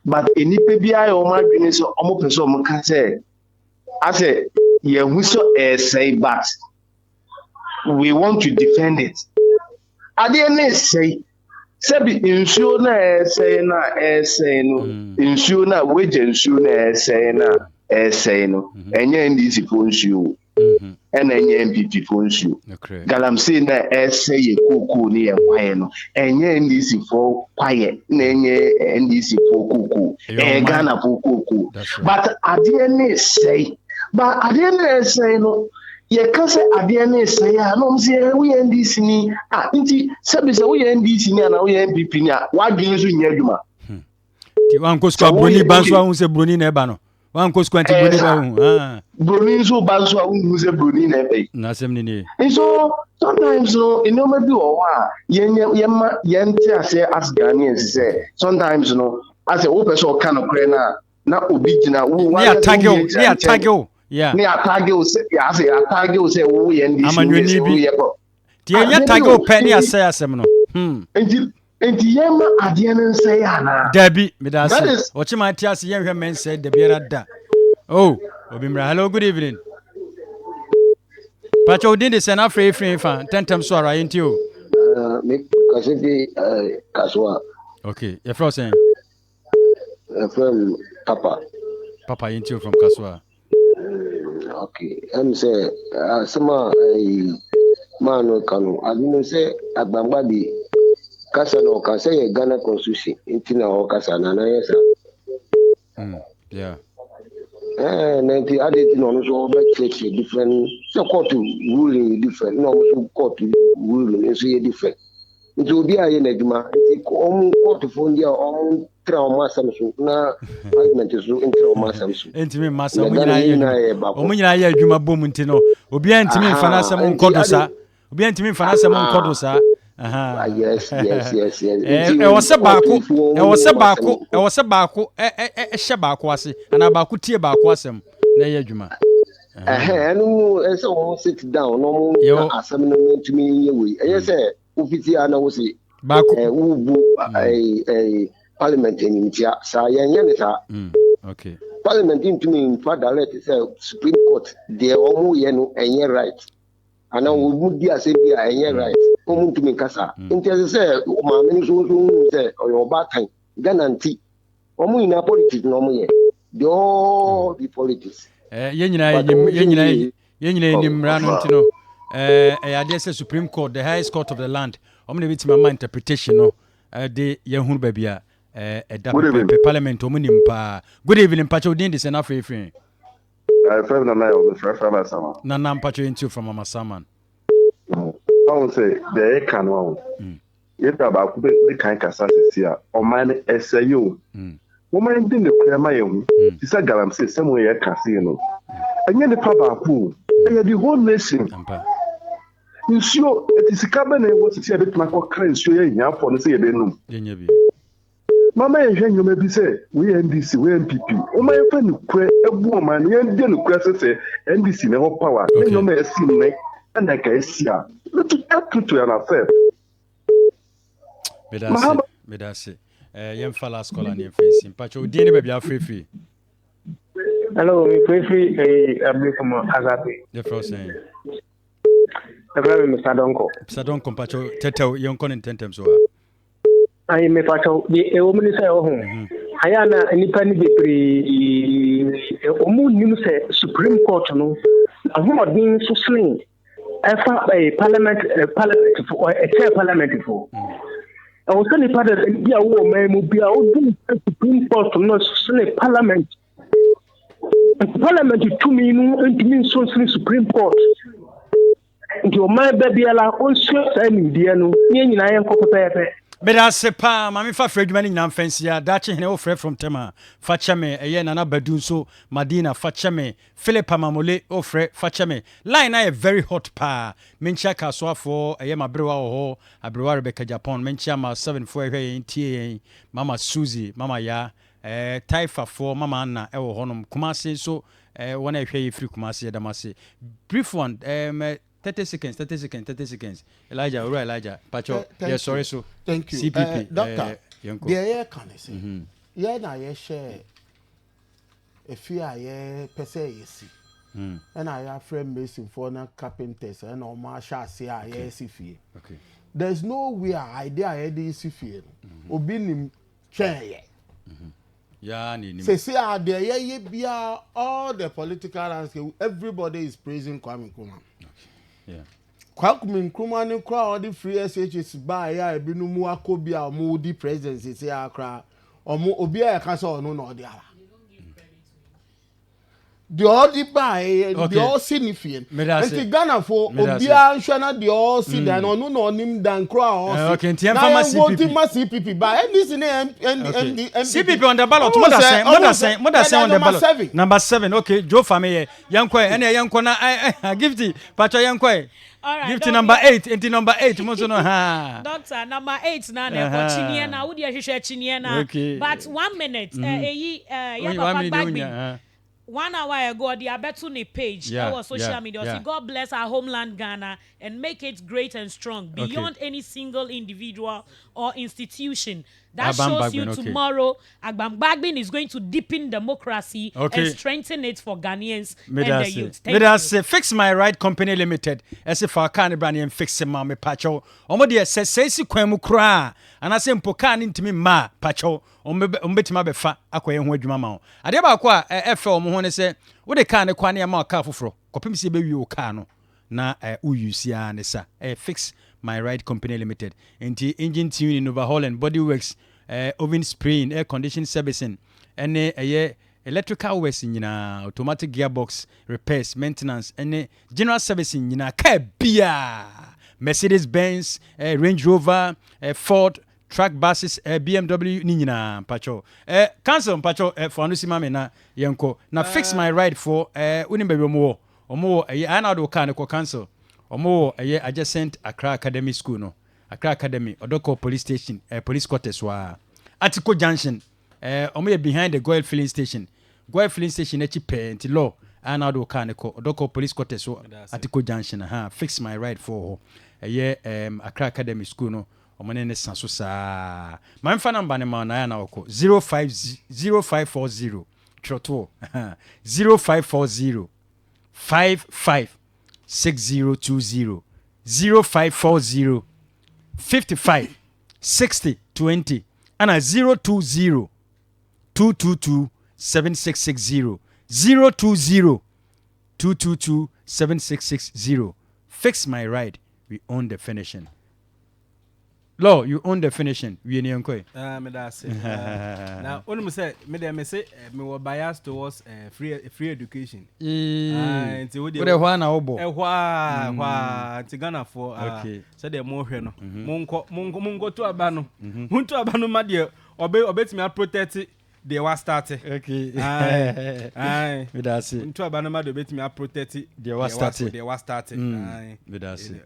but any baby I o ma dwene so o mo person mo ka say I say ye hu so say but we want to defend it. At the end, say, Sebi insure na say no, insure na wage insure na say no, and NDC phones you, and NMPP phones you. Galam say na say ye kuku ni quiet no, and NDC for quiet, NDC for kuku, Ghana for kuku. But at the end, say, no. Ye can say adiane say no say we NDC ni nti sabi say we NDC ni na we MPP ni wa dwene so nya adwuma ti wan ko squad broni banso ahun se broni na eba no wan ko squad broni ba hu broni so banso ahun se broni na eba na sem ni so sometimes no ma bi o wa ye nti ase as Ghanaians say sometimes no as a person kind of na obi gina we attack yeah ne atage o se ya se atage o se wo ye ndc amanyoni bi ye ko tie nya tag o pɛ ne asɛm no enti yema ade ne nse ya na dabi me da that se is o chi ma tie ase ye hwɛ men sɛ da biara da oh obi mra hello good evening pacho odin de sɛ na free fa tentem so ara yenti o me kaseti kaswa okay your friend saying from papa yenti o from kaswa okay say sama manu kanu adinu say agbangba di kasa no kasa ye Ghana constitution intina o kasa na yesa yeah nanti adeti no so be check different so court ruling different no so court ruling so ye different nti obi aye na adwuma nti om court fo ndia om tra o masam so na argument so intra o masam so entimi masa omu nyina ye adwuma bom nti no obi antimi mfa na asɛm nkodo sa obi antimi mfa na asɛm nkodo sa aha yes e wose baako hyɛ baako ase ana baako tie baako asɛm na ye adwuma enu ese o sit down no mo asɛm no ntimi ye we sɛ ofisi ana wo se baako ubu parliament enimtia sa yenye ne sa okay parliament ntimi mfa direct say supreme court de omo ye no enye right ana wo mu di ase bi a enye right omo ntimi kasa nti say o ma me so say oyo ba kan Ghana nti omo ina politics no omo ye the politics yenyina nimra no ntino ade say supreme court the highest court of the land omo na bitima ma interpretation no de yehunu ba bia parliament omo nimpa good evening pacho din de sena free I feel na na o free sama na pacho into from mama saman I won't say the can one if ba ku be kan kasa sisi a o man esayo woman din de krema yehu ti sa galam se semo ye kase no anya ne pa ba ku e the whole nation nsuo etisika be na ewo sisi e betuma ko kran nsuo ye nya afọ no se ye benum yenye bi mama ye hwe nyoma bi se we NDC we MPP o ma ye fa ni kure ebu o ma ye de ni kure se NDC ne ho power ne nyoma esi ne na ka esi a to an affair bedase yem fala scholar ni face pacho odin be bia free hello me free abli from Agape the first saying Mr. Donko pacho tetel yonko ni tentem so I me pacho the woman say oh ayana nipa ni bebre omu nim say Supreme Court no ahomodin so sling efa parliament for a parliament for I was telling father be a woman mu be a Supreme Court no sling parliament to me no ntimi so sling Supreme Court nti o man ba biala on so say ni dia no nyina yen kopepepe beda sepa mami fa freduma ni nyam fancy ya dache hene o fred from tema fachame eye nana badun so madina fachame philip mamole o fred fachame line na very hot pa mencha kaso afo eye mabrewa ho abrewa rebecca japan mencha ma 74 ehwe ntie mama suzy mama ya taifa for mama anna e wo honom kumase so wona ehwe free kumase damase brief one 30 seconds. Elijah. Pacho, yes, sorry, so. Thank you. CPP, Doctor, the air can say. Yeah, na share. If you are per se, and I have friend mason for na carpenters and all my chassis, okay. There's no way idea I did see Obinim chair. Yeah, say there be all the political landscape. Everybody is praising Kwame Nkrumah. Yeah. Kwame Nkrumah ni kra all the free SHS ba ya ebinu mu akobia mu di presidency say akra omo obi a ka so no no dia the all the buy the all significant and Ghana for obi a nhwana the all see dan no no nim dan kra all okay nti pharmacy CPP ba NDC and CPP on the ballot more than on the ballot number 7 okay Joe Fameye yankwa ene yankwa na gifty pacho yankwa Alright, give to number 8 into number 8 mo no ha doctor number 8 na na chinie na wodi ahwehwe chinie na but 1 minute ya papa back 1 hour ago, the Abetuni page, our social media, say, God bless our homeland Ghana and make it great and strong beyond any single individual or institution. That shows you tomorrow, Agbam Bagbin is going to deepen democracy and strengthen it for Ghanaians and the youth. Thank you. Fix My Right Company Limited. As if I can't brand and fix him, me pacho. Omo says, say, Kwemu Kra. And I say, Mpokan into me, ma, pacho. Ombetima befa, akwa yen hwadwuma ma. Ade ba kwa efe omo ho ne se, wo de ka ne kwa ne ma ka foforo. Kopim se be wi o ka no. Na uyusi a ne sa. Fix My Right Company Limited. Enti engine tuning, overhaul and body works, oven spraying, air conditioning servicing, and electrical works nyina, automatic gearbox repairs, maintenance, and general servicing nyina ka bia. Mercedes-Benz, Range Rover, Ford, truck buses, BMW ni nyina pacho. Cancel pacho for anusima me na yenko. Na Fix My Ride for unimbe omo. Omo ana do kan ko cancel. Omo adjacent Accra Academy School no. Accra Academy Odoko Police Station, police quarters wa. Atiko Junction. Omo behind the Goil Filling Station. Goil Filling Station echi penti law. Ana do kan ko Odoko Police quarters wa. Atiko Junction Fix My Ride for Accra Academy School no. Omonene sanso sa. My phone number ne ma na na oko 0540 trotwo 0540 556020 0540 55 60 20 and 020 222 7660 020 222 7660. Fix My Ride. We own the finishing. Law, you own the finishing. We any unko. Me that say. Now, only say me say me were biased towards free education. Nti wo de hwa na obo. Hwa nti Ghana for say the more hwe no. Monko to aba no. Monto aba no ma de obetimi protect the was started. Okay. Aye. Me that say. Monto aba no ma de obetimi protect the was started. The was started. Aye. Me that say.